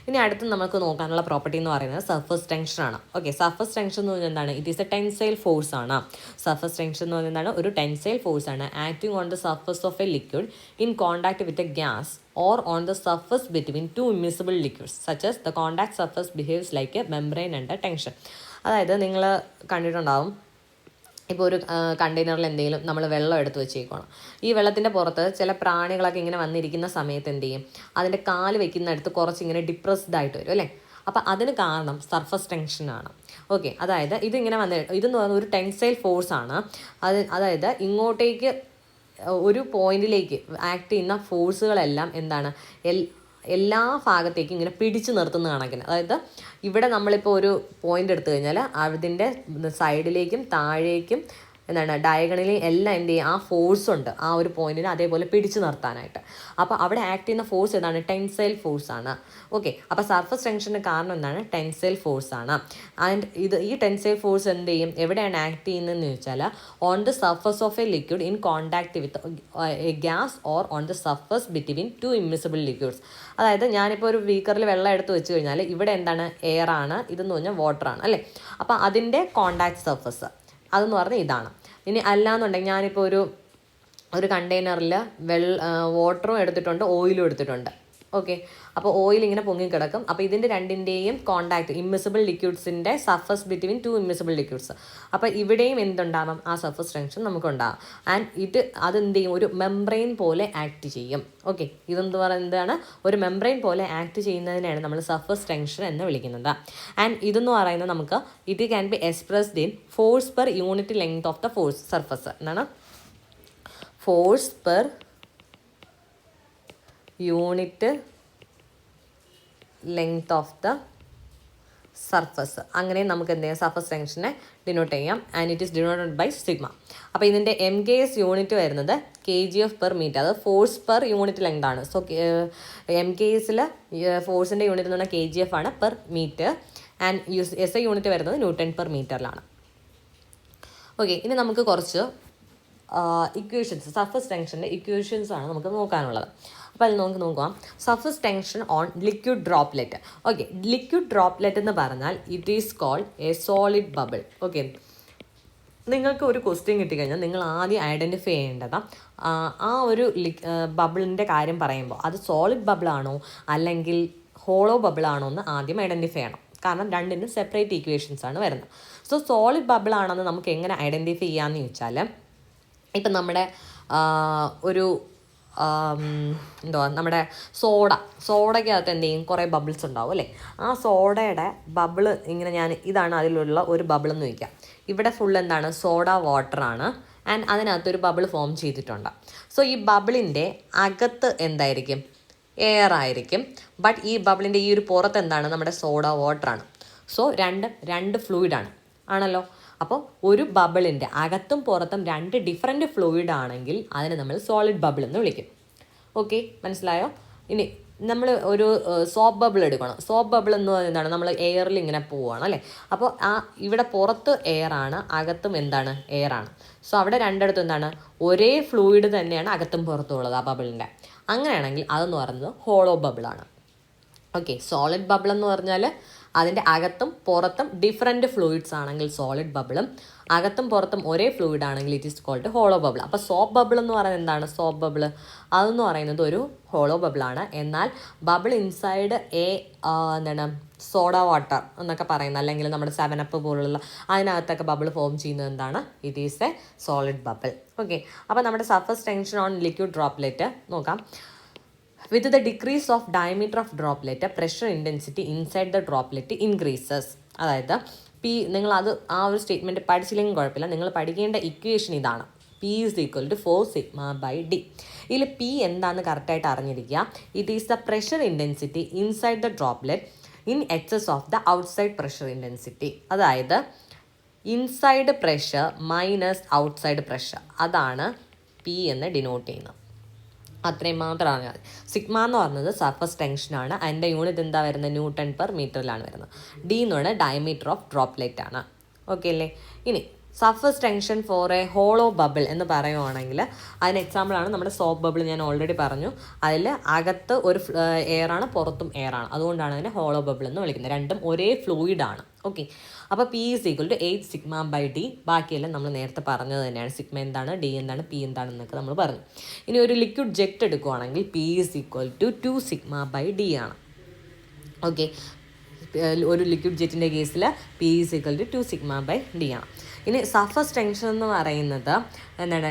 ഇനി അടുത്ത് നമുക്ക് നോക്കാനുള്ള പ്രോപ്പർട്ടി എന്ന് പറയുന്നത് സർഫസ് ടെൻഷൻ ആണ്. ഓക്കെ, സർഫസ് ടെൻഷൻ എന്ന് പറഞ്ഞാൽ എന്താണ്? It is A tensile force ആണ്. സർഫസ് ടെൻഷൻ എന്ന് പറഞ്ഞാൽ എന്താണ്? ഒരു ടെൻസൈൽ ഫോഴ്സ് ആണ് acting on the surface of a liquid in contact with a gas or on the surface between two immiscible liquids such as the contact surface behaves like a membrane under tension. അതായത് നിങ്ങൾ കണ്ടിട്ടുണ്ടാവും, ഇപ്പോൾ ഒരു കണ്ടെയ്നറിൽ എന്തെങ്കിലും നമ്മൾ വെള്ളം എടുത്ത് വെച്ചേക്കണം. ഈ വെള്ളത്തിൻ്റെ പുറത്ത് ചില പ്രാണികളൊക്കെ ഇങ്ങനെ വന്നിരിക്കുന്ന സമയത്ത് എന്ത് ചെയ്യും? അതിൻ്റെ കാല് വെക്കുന്നിടത്ത് കുറച്ചിങ്ങനെ ഡിപ്രസ്ഡ് ആയിട്ട് വരും അല്ലേ. അപ്പം അതിന് കാരണം സർഫസ് ടെൻഷനാണ്. ഓക്കെ, അതായത് ഇതിങ്ങനെ ഇതെന്ന് പറയുന്നത് ഒരു ടെൻസൈൽ ഫോഴ്സാണ്. അതായത് ഇങ്ങോട്ടേക്ക് ഒരു പോയിന്റിലേക്ക് ആക്ട് ചെയ്യുന്ന ഫോഴ്സുകളെല്ലാം എന്താണ്? എല്ലാ ഭാഗത്തേക്കും ഇങ്ങനെ പിടിച്ചു നിർത്തുന്ന കണക്കിന്. അതായത് ഇവിടെ നമ്മളിപ്പോൾ ഒരു പോയിന്റ് എടുത്തു കഴിഞ്ഞാൽ അതിൻ്റെ സൈഡിലേക്കും താഴേക്കും എന്താണ് ഡയഗണലി എല്ലാം എന്ത് ചെയ്യും? ആ ഫോഴ്സ് ഉണ്ട് ആ ഒരു പോയിന്റിനെ അതേപോലെ പിടിച്ചു നിർത്താനായിട്ട്. അപ്പോൾ അവിടെ ആക്ട് ചെയ്യുന്ന ഫോഴ്സ് എന്താണ്? ടെൻസൈൽ ഫോഴ്സ് ആണ്. ഓക്കെ, അപ്പോൾ സർഫസ് ടെൻഷന് കാരണം എന്താണ്? ടെൻസൈൽ ഫോഴ്സ് ആണ്. ആൻഡ് ഈ ടെൻസൈൽ ഫോഴ്സ് എന്ത് ചെയ്യും? എവിടെയാണ് ആക്ട് ചെയ്യുന്നതെന്ന് ചോദിച്ചാൽ on the surface of a liquid in contact with a gas or on the surface between two immiscible liquids. അതായത് ഞാനിപ്പോൾ ഒരു ബീക്കറിൽ വെള്ളം എടുത്ത് വെച്ച് കഴിഞ്ഞാൽ ഇവിടെ എന്താണ്? എയർ ആണ്, ഇതെന്ന് പറഞ്ഞാൽ വാട്ടറാണ് അല്ലേ. അപ്പോൾ അതിൻ്റെ കോൺടാക്ട് സർഫസ് അതെന്ന് പറഞ്ഞാൽ ഇതാണ്. ഇനി അല്ലാന്നുണ്ടെങ്കിൽ ഞാനിപ്പോൾ ഒരു കണ്ടെയ്നറിൽ വാട്ടറും എടുത്തിട്ടുണ്ട്, ഓയിലും എടുത്തിട്ടുണ്ട്. ഓക്കെ, അപ്പോൾ ഓയിൽ ഇങ്ങനെ പൊങ്ങിക്കിടക്കും. അപ്പോൾ ഇതിൻ്റെ രണ്ടിൻ്റെയും കോൺടാക്ട് ഇമ്മിസിബിൾ ലിക്വിഡ്സിൻ്റെ surface between two immiscible liquids. അപ്പോൾ ഇവിടെയും എന്തുണ്ടാകും? ആ സർഫസ് ടെൻഷൻ നമുക്കുണ്ടാകും. ആൻഡ് അതെന്ത് ചെയ്യും? ഒരു മെംബ്രെയിൻ പോലെ ആക്ട് ചെയ്യും. ഓക്കെ, ഇതെന്ത് പറയുന്നതാണ്? ഒരു മെംബ്രെയിൻ പോലെ ആക്ട് ചെയ്യുന്നതിനാണ് നമ്മൾ സർഫസ് ടെൻഷൻ എന്ന് വിളിക്കുന്നത്. ആൻഡ് ഇതെന്ന് പറയുന്നത് നമുക്ക് it can be expressed in force per unit length of the force surface എന്നാണ്. Force per unit length of the surface. അങ്ങനെ നമുക്ക് എന്ത് ചെയ്യാം, സർഫസ് ടെൻഷനെ ഡിനോട്ട് ചെയ്യാം. And it is denoted by sigma. അപ്പോൾ ഇതിൻ്റെ MKS യൂണിറ്റ് വരുന്നത് kgf/m, അത് ഫോഴ്സ് പെർ യൂണിറ്റ് ലെങ്ത് ആണ്. സോ MKSൽ ഫോഴ്സിൻ്റെ യൂണിറ്റ് എന്ന് പറഞ്ഞാൽ kgf ആണ് per metre. And SI unit വരുന്നത് Newton/m. ഓക്കെ, ഇനി നമുക്ക് കുറച്ച് ഇക്വേഷൻസ്, സർഫസ് ടെൻഷൻ്റെ ഇക്വേഷൻസ് ആണ് നമുക്ക് നോക്കാനുള്ളത്. അപ്പോൾ അതിൽ നമുക്ക് നോക്കാം. Surface tension on liquid droplet. Okay, liquid droplet എന്ന് പറഞ്ഞാൽ it is called a solid bubble. Okay, നിങ്ങൾക്ക് ഒരു ക്വസ്റ്റ്യൻ കിട്ടിക്കഴിഞ്ഞാൽ നിങ്ങൾ ആദ്യം ഐഡൻറ്റിഫൈ ചെയ്യേണ്ടത് ആ ഒരു ബബിളിൻ്റെ കാര്യം പറയുമ്പോൾ അത് സോളിഡ് ബബിളാണോ അല്ലെങ്കിൽ ഹോളോ ബബിളാണോ എന്ന് ആദ്യം ഐഡൻറ്റിഫൈ ചെയ്യണം. കാരണം രണ്ടിനും സെപ്പറേറ്റ് ഇക്വേഷൻസ് ആണ് വരുന്നത്. സോ സോളിഡ് ബബിൾ ആണെന്ന് നമുക്ക് എങ്ങനെ ഐഡൻറ്റിഫൈ ചെയ്യാമെന്ന് ചോദിച്ചാൽ, ഇപ്പം നമ്മുടെ ഒരു നമ്മുടെ സോഡയ്ക്കകത്ത് എന്ത് ചെയ്യും, കുറേ ബബിൾസ് ഉണ്ടാവും അല്ലേ. ആ സോഡയുടെ ബബിള് ഇങ്ങനെ ഇതാണ് അതിലുള്ള ഒരു ബബിൾ എന്ന് വയ്ക്കാം. ഇവിടെ ഫുൾ എന്താണ്, സോഡ വാട്ടറാണ്. ആൻഡ് അതിനകത്തൊരു ബബിൾ ഫോം ചെയ്തിട്ടുണ്ട്. സോ ഈ ബബിളിൻ്റെ അകത്ത് എന്തായിരിക്കും, എയർ ആയിരിക്കും. ബട്ട് ഈ ബബിളിൻ്റെ ഈ ഒരു പുറത്ത് എന്താണ്, നമ്മുടെ സോഡ വാട്ടറാണ്. സോ രണ്ട് ഫ്ലൂയിഡാണ് ആണല്ലോ. അപ്പോൾ ഒരു ബബിളിൻ്റെ അകത്തും പുറത്തും രണ്ട് ഡിഫറെൻറ്റ് ഫ്ലൂയിഡ് ആണെങ്കിൽ അതിനെ നമ്മൾ സോളിഡ് ബബിൾ എന്ന് വിളിക്കും. ഓക്കെ, മനസ്സിലായോ? ഇനി നമ്മൾ ഒരു സോപ്പ് ബബിൾ എടുക്കണം. സോപ്പ് ബബിൾ എന്ന് പറയുന്നത് എന്താണ്, നമ്മൾ എയറിൽ ഇങ്ങനെ പോവുകയാണ് അല്ലേ. അപ്പോൾ ഇവിടെ പുറത്ത് എയറാണ്, അകത്തും എന്താണ്, എയറാണ്. സോ അവിടെ രണ്ടിടത്തും എന്താണ്, ഒരേ ഫ്ലൂയിഡ് തന്നെയാണ് അകത്തും പുറത്തും ഉള്ളത് ആ ബബിളിൻ്റെ. അങ്ങനെയാണെങ്കിൽ അതെന്ന് പറയുന്നത് ഹോളോ ബബിളാണ്. ഓക്കെ, സോളിഡ് ബബിൾ എന്ന് പറഞ്ഞാൽ അതിൻ്റെ അകത്തും പുറത്തും ഡിഫറെൻറ്റ് ഫ്ലൂയിഡ്സ് ആണെങ്കിൽ സോളിഡ് ബബിളും, അകത്തും പുറത്തും ഒരേ ഫ്ലൂയിഡ് ആണെങ്കിൽ it is called hollow bubble. അപ്പോൾ സോപ്പ് ബബിൾ എന്ന് പറയുന്നത് എന്താണ്, സോപ്പ് ബബിൾ അതെന്ന് പറയുന്നത് ഒരു ഹോളോ ബബിളാണ്. എന്നാൽ ബബിൾ ഇൻസൈഡ് എന്താണ്, സോഡ വാട്ടർ എന്നൊക്കെ പറയുന്നത്, അല്ലെങ്കിൽ നമ്മുടെ 7up പോലുള്ള അതിനകത്തൊക്കെ ബബിൾ ഫോം ചെയ്യുന്നത് എന്താണ്, it is A solid bubble. Okay, അപ്പോൾ നമ്മുടെ surface tension on liquid droplet നോക്കാം. With the decrease of diameter of droplet, pressure intensity inside the droplet increases. അതായത് നിങ്ങൾ അത് ആ ഒരു സ്റ്റേറ്റ്മെൻറ്റ് പഠിച്ചില്ലെങ്കിൽ കുഴപ്പമില്ല, നിങ്ങൾ പഠിക്കേണ്ട ഇക്വേഷൻ ഇതാണ്. P is equal to 4 sigma by D. ഇതിൽ P എന്താണെന്ന് കറക്റ്റായിട്ട് അറിഞ്ഞിരിക്കുക. It is the pressure intensity inside the droplet in excess of the outside pressure intensity. അതായത് inside pressure minus outside pressure, അതാണ് P എന്ന് ഡിനോട്ട് ചെയ്യുന്നത്. അത്രയും മാത്രമാണ് മതി. സിഗ്മ എന്ന് പറയുന്നത് സർഫസ് ടെൻഷനാണ്. അതിൻ്റെ യൂണിറ്റ് എന്താ വരുന്നത്, Newton/m വരുന്നത്. D എന്ന് പറയുന്നത് ഡയമീറ്റർ ഓഫ് ഡ്രോപ്ലെറ്റ് ആണ്. ഓക്കെ അല്ലേ. ഇനി surface tension for a hollow bubble എന്ന് പറയുവാണെങ്കിൽ അതിന് എക്സാമ്പിളാണ് നമ്മുടെ സോപ്പ് ബബിൾ. ഞാൻ ഓൾറെഡി പറഞ്ഞു, അതിൽ അകത്ത് ഒരു എയറാണ്, പുറത്തും എയറാണ്. അതുകൊണ്ടാണ് അതിനെ ഹോളോ ബബിൾ എന്ന് വിളിക്കുന്നത്. രണ്ടും ഒരേ ഫ്ലൂയിഡാണ്. ഓക്കെ, അപ്പോൾ P is equal to 8 sigma by D. ബാക്കിയെല്ലാം നമ്മൾ നേരത്തെ പറഞ്ഞത് തന്നെയാണ്. സിഗ്മ എന്താണ്, D എന്താണ്, P എന്താണെന്നൊക്കെ നമ്മൾ പറഞ്ഞു. ഇനി ഒരു ലിക്വിഡ് ജെറ്റ് എടുക്കുവാണെങ്കിൽ P is equal to 2 sigma by D ആണ്. ഓക്കെ, ഒരു ലിക്വിഡ് ജെറ്റിൻ്റെ കേസിൽ P is equal to 2 sigma by D ആണ്. ഇനി സർഫസ് ടെൻഷൻ എന്ന് പറയുന്നത് എന്താണ്,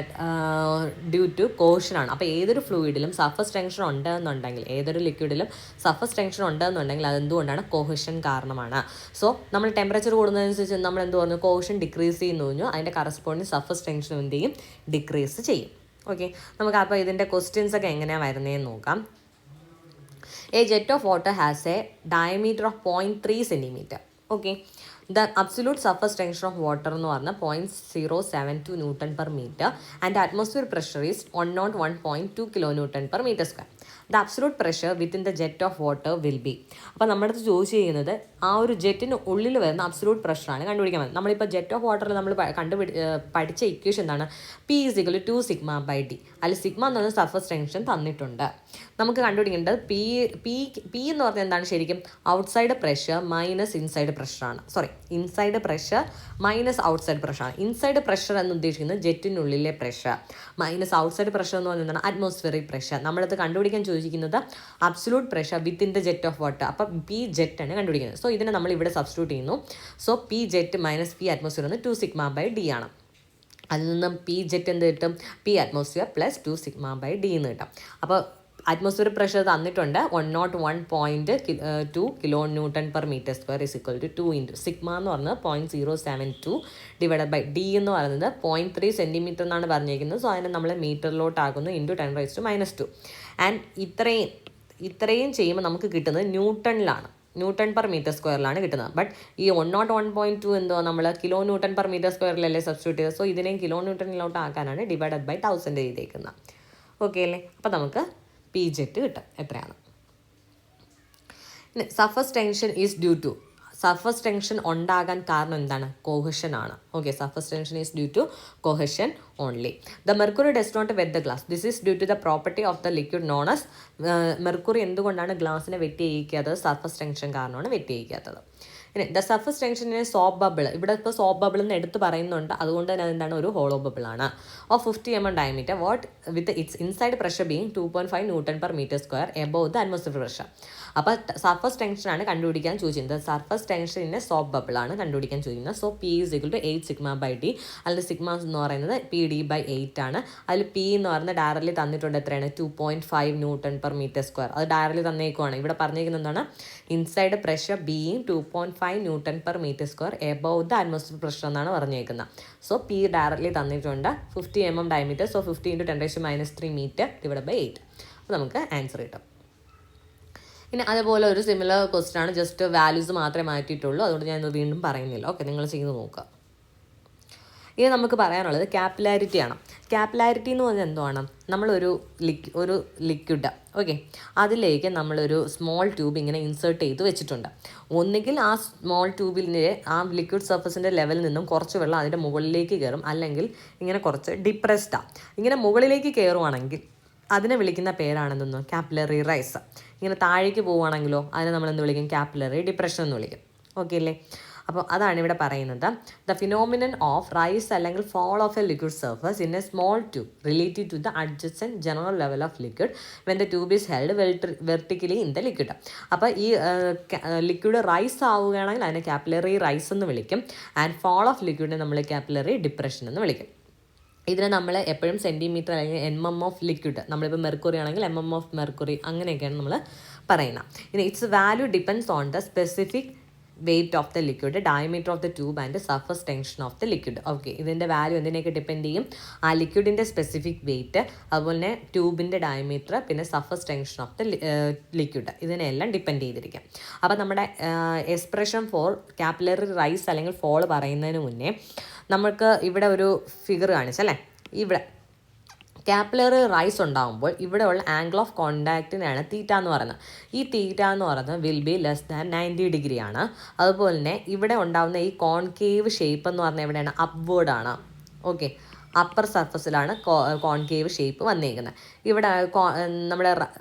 ഡ്യൂ ടു കോഷനാണ്. അപ്പോൾ ഏതൊരു ഫ്ലൂയിഡിലും സർഫസ് ടെൻഷൻ ഉണ്ടെന്നുണ്ടെങ്കിൽ, ഏതൊരു ലിക്വിഡിലും സർഫസ് ടെൻഷൻ ഉണ്ടെന്നുണ്ടെങ്കിൽ അതെന്തുകൊണ്ടാണ്, കോഹഷൻ കാരണമാണ്. സോ നമ്മൾ ടെമ്പറേച്ചർ കൂടുന്നതനുസരിച്ച് നമ്മൾ എന്ത് പറഞ്ഞു, കോഷൻ ഡിക്രീസ് ചെയ്യുന്നു പറഞ്ഞു. അതിൻ്റെ കറസ്പോണ്ടിങ് സർഫസ് ടെൻഷൻ എന്ത് ചെയ്യും, ഡിക്രീസ് ചെയ്യും. ഓക്കെ, നമുക്ക് അപ്പോൾ ഇതിൻ്റെ ക്വസ്റ്റ്യൻസ് ഒക്കെ എങ്ങനെയാണ് വരുന്നതെന്ന് നോക്കാം. A jet of water has a diameter of 0.3 centimeter. Okay, the absolute surface tension of water എന്ന് പറഞ്ഞാൽ 0.072 Newton/meter and the atmospheric pressure is 101.2 kN/m². The absolute pressure within the jet of water will be. അപ്പോൾ നമ്മുടെ അടുത്ത് ചോദിച്ചു ചെയ്യുന്നത് ആ ഒരു ജെറ്റിന് ഉള്ളിൽ വരുന്ന അബ്സലൂട്ട് പ്രഷറാണ് കണ്ടുപിടിക്കാൻ പറ്റുന്നത്. നമ്മളിപ്പോൾ ജെറ്റ് ഓഫ് വാട്ടറിൽ നമ്മൾ പഠിച്ച ഇക്വേഷൻ എന്താണ്, P is equal to 2 sigma by D. അതിൽ സിഗ്മ എന്ന് പറയുന്ന സർഫസ് ടെൻഷൻ തന്നിട്ടുണ്ട്. നമുക്ക് കണ്ടുപിടിക്കേണ്ടത് P എന്ന് പറഞ്ഞാൽ എന്താണ്, ശരിക്കും ഔട്ട്സൈഡ് പ്രഷർ മൈനസ് ഇൻസൈഡ് പ്രഷറാണ്. ഇൻസൈഡ് പ്രഷർ മൈനസ് ഔട്ട്സൈഡ് പ്രഷറാണ്. ഇൻസൈഡ് പ്രഷർ എന്ന് ഉദ്ദേശിക്കുന്നത് ജെറ്റിനുള്ളിലെ പ്രഷർ, മൈനസ് ഔട്ട്സൈഡ് പ്രഷർ എന്ന് പറയുന്നത് എന്താണ്, അറ്റ്മോസ്ഫിയറിക് പ്രഷർ. നമ്മളത് കണ്ടുപിടിക്കാൻ ചോദിക്കുന്നത് absolute pressure within the jet of water. അപ്പം P ജെറ്റ് ആണ് കണ്ടുപിടിക്കുന്നത്. സോ ഇതിനെ നമ്മൾ ഇവിടെ സബ്സ്റ്റിറ്റ്യൂട്ട് ചെയ്യുന്നു. So P jet minus P atmosphere എന്ന് 2 sigma by D ആണ്. അതിൽ നിന്നും P ജെറ്റ് എന്ത് കിട്ടും, P atmosphere plus 2 sigma by D എന്ന് കിട്ടും. അപ്പോൾ അറ്റ്മോസ്ഫിയർ പ്രഷർ തന്നിട്ടുണ്ട് 101.2 kN/m² is equal to 2 into sigma എന്ന് പറയുന്നത് 0.072 ഡിവൈഡഡ് ബൈ D എന്ന് പറയുന്നത് 0.3 സെൻറ്റിമീറ്റർ എന്നാണ് പറഞ്ഞിരിക്കുന്നത്. സോ അതിനെ നമ്മൾ മീറ്ററിലോട്ടാക്കുന്നു ഇൻറ്റു 10⁻⁻². ആൻഡ് ഇത്രയും ചെയ്യുമ്പോൾ നമുക്ക് കിട്ടുന്നത് ന്യൂട്ടണിലാണ്. Nm/m²ലാണ് കിട്ടുന്നത്. ബട്ട് ഈ 101.2 എന്തോ നമ്മൾ kN/m²-ലല്ലേ സബ്സ്റ്റിറ്റ്യൂട്ട് ചെയ്തത്. സോ ഇതിനെയും kN ആക്കാനാണ് ഡിവൈഡഡ് ബൈ 1000 ചെയ്തേക്കുന്നത്. ഓക്കെ അല്ലേ? അപ്പോൾ നമുക്ക് PZ കിട്ടും എത്രയാണ്. Surface tension is due to, surface tension ഉണ്ടാകാൻ കാരണം എന്താണ്? കോഹഷൻ ആണ്. Okay, surface tension is due to cohesion only. The mercury does not wet the glass. This is due to the property of the liquid known as. Mercury എന്തുകൊണ്ടാണ് ഗ്ലാസിനെ വെട്ടി ചെയ്യിക്കാത്തത്? Surface tension കാരണമാണ് വെട്ടി ചെയ്യിക്കാത്തത്. ഇനി ദ സർഫസ് ടെൻഷനിന് സോപ്പ് ബബിൾ, ഇവിടെ ഇപ്പോൾ soap bubble എന്ന് എടുത്ത് പറയുന്നുണ്ട്, അതുകൊണ്ട് തന്നെ അതെന്താണ്? ഒരു ഹോളോ ബബിൾ ആണ്. Of 50 mm diameter, what with its inside pressure being 2.5 Nm/m² above the atmosphere pressure. അപ്പോൾ സർഫസ് ടെൻഷനാണ് കണ്ടുപിടിക്കാൻ ചോദിക്കുന്നത്. സർഫസ് ടെൻഷനിൻ്റെ സോപ്പ് ബബിളാണ് കണ്ടുപിടിക്കാൻ ചോദിക്കുന്നത്. So P = 8 σ/d. അതിൽ സിഗ്മ എന്ന് പറയുന്നത് PD/8 ആണ്. അതിൽ P എന്ന് പറയുന്നത് ഡയറക്റ്റ്ലി തന്നിട്ടുണ്ട് എത്രയാണ്? 2.5 Nm/m². അത് ഡയറക്റ്റ്ലി തന്നേക്കുവാണ്. ഇവിടെ പറഞ്ഞേക്കുന്നത് എന്താണ്? Inside pressure being 2.5 Nm/m² above the atmosphere pressure എന്നാണ് പറഞ്ഞേക്കുന്നത്. സോ P ഡയറക്റ്റ്ലി തന്നിട്ടുണ്ട് 50 mm ഡയമീറ്റർ. So 50 × 10⁻³ metre /8. അപ്പോൾ നമുക്ക് ആൻസർ കിട്ടും. ഇനി അതേപോലെ ഒരു സിമിലർ ക്വസ്റ്റ്യൻ ആണ്, ജസ്റ്റ് വാല്യൂസ് മാത്രമേ മാറ്റിയിട്ടുള്ളൂ, അതുകൊണ്ട് ഞാൻ വീണ്ടും പറയുന്നില്ല. ഓക്കെ, നിങ്ങൾ ചെയ്ത് നോക്കുക. ഇനി നമുക്ക് പറയാനുള്ളത് ക്യാപ്പിലാരിറ്റിയാണ്. ക്യാപ്പിലാരിറ്റി എന്ന് പറഞ്ഞാൽ എന്തുവാണ്? നമ്മളൊരു ലിക്വിഡ്, ഓക്കെ, അതിലേക്ക് നമ്മളൊരു സ്മോൾ ട്യൂബ് ഇങ്ങനെ ഇൻസേർട്ട് ചെയ്ത് വെച്ചിട്ടുണ്ട്. ഒന്നുകിൽ ആ സ്മോൾ ട്യൂബിൻ്റെ ആ ലിക്വിഡ് സർഫസിൻ്റെ ലെവലിൽ നിന്നും കുറച്ച് വെള്ളം അതിൻ്റെ മുകളിലേക്ക് കയറും, അല്ലെങ്കിൽ ഇങ്ങനെ കുറച്ച് ഡിപ്രസ്ഡാണ്. ഇങ്ങനെ മുകളിലേക്ക് കയറുവാണെങ്കിൽ അതിനെ വിളിക്കുന്ന പേരാണെന്നൊന്ന് ക്യാപ്പിലറി റൈസ്. ഇങ്ങനെ താഴേക്ക് പോവുകയാണെങ്കിലോ അതിനെ നമ്മൾ എന്ത് വിളിക്കും? ക്യാപ്പിലറി ഡിപ്രഷൻ എന്ന് വിളിക്കും. ഓക്കെ അല്ലേ? അപ്പോൾ അതാണ് ഇവിടെ പറയുന്നത്. ദ ഫിനോമിനൻ ഓഫ് റൈസ് അല്ലെങ്കിൽ fall of a liquid surface in a small tube related to the adjacent general level of liquid when the tube is held vertically in the liquid. അപ്പോൾ ഈ liquid rice ആവുകയാണെങ്കിൽ അതിനെ capillary rice എന്ന് വിളിക്കും. And fall of ലിക്വിഡിനെ നമ്മൾ capillary depression എന്ന് വിളിക്കും. ഇതിനെ നമ്മൾ എപ്പോഴും സെൻറ്റിമീറ്റർ അല്ലെങ്കിൽ MM ഓഫ് ലിക്വിഡ്, നമ്മളിപ്പോൾ മെർക്കുറി ആണെങ്കിൽ MM ഓഫ് മെർക്കുറി, അങ്ങനെയൊക്കെയാണ് നമ്മൾ പറയുന്നത്. ഇനി it's value depends on the specific weight of the liquid, diameter of the tube and surface tension of the liquid. Okay, ഇതിൻ്റെ വാല്യൂ എന്തിനെയൊക്കെ ഡിപ്പെൻഡ് ചെയ്യും? ആ ലിക്വിഡിൻ്റെ സ്പെസിഫിക് വെയിറ്റ്, അതുപോലെ തന്നെ ട്യൂബിൻ്റെ ഡയമീറ്റർ, പിന്നെ surface tension of the liquid, ഇതിനെല്ലാം depend ചെയ്തിരിക്കും. അപ്പോൾ നമ്മുടെ എക്സ്പ്രഷൻ ഫോർ ക്യാപ്പിലറി റൈസ് അല്ലെങ്കിൽ ഫോൾ പറയുന്നതിന് മുന്നേ നമുക്ക് ഇവിടെ ഒരു ഫിഗർ കാണിച്ചല്ലേ. ഇവിടെ ക്യാപ്പിലറി റൈസ് ഉണ്ടാകുമ്പോൾ ഇവിടെയുള്ള ആംഗിൾ ഓഫ് കോണ്ടാക്റ്റിനാണ് തീറ്റ എന്ന് പറയുന്നത്. ഈ തീറ്റ എന്ന് പറയുന്നത് വിൽ ബി ലെസ് ദാൻ 90 ആണ്. അതുപോലെ തന്നെ ഇവിടെ ഉണ്ടാകുന്ന ഈ കോൺകേവ് ഷേപ്പ് എന്ന് പറഞ്ഞാൽ എവിടെയാണ്? അപ്വേർഡ് ആണ്. ഓക്കെ, അപ്പർ സർഫസിലാണ് കോൺകേവ് ഷേപ്പ് വന്നിരിക്കുന്നത്. ഇവിടെ നമ്മുടെ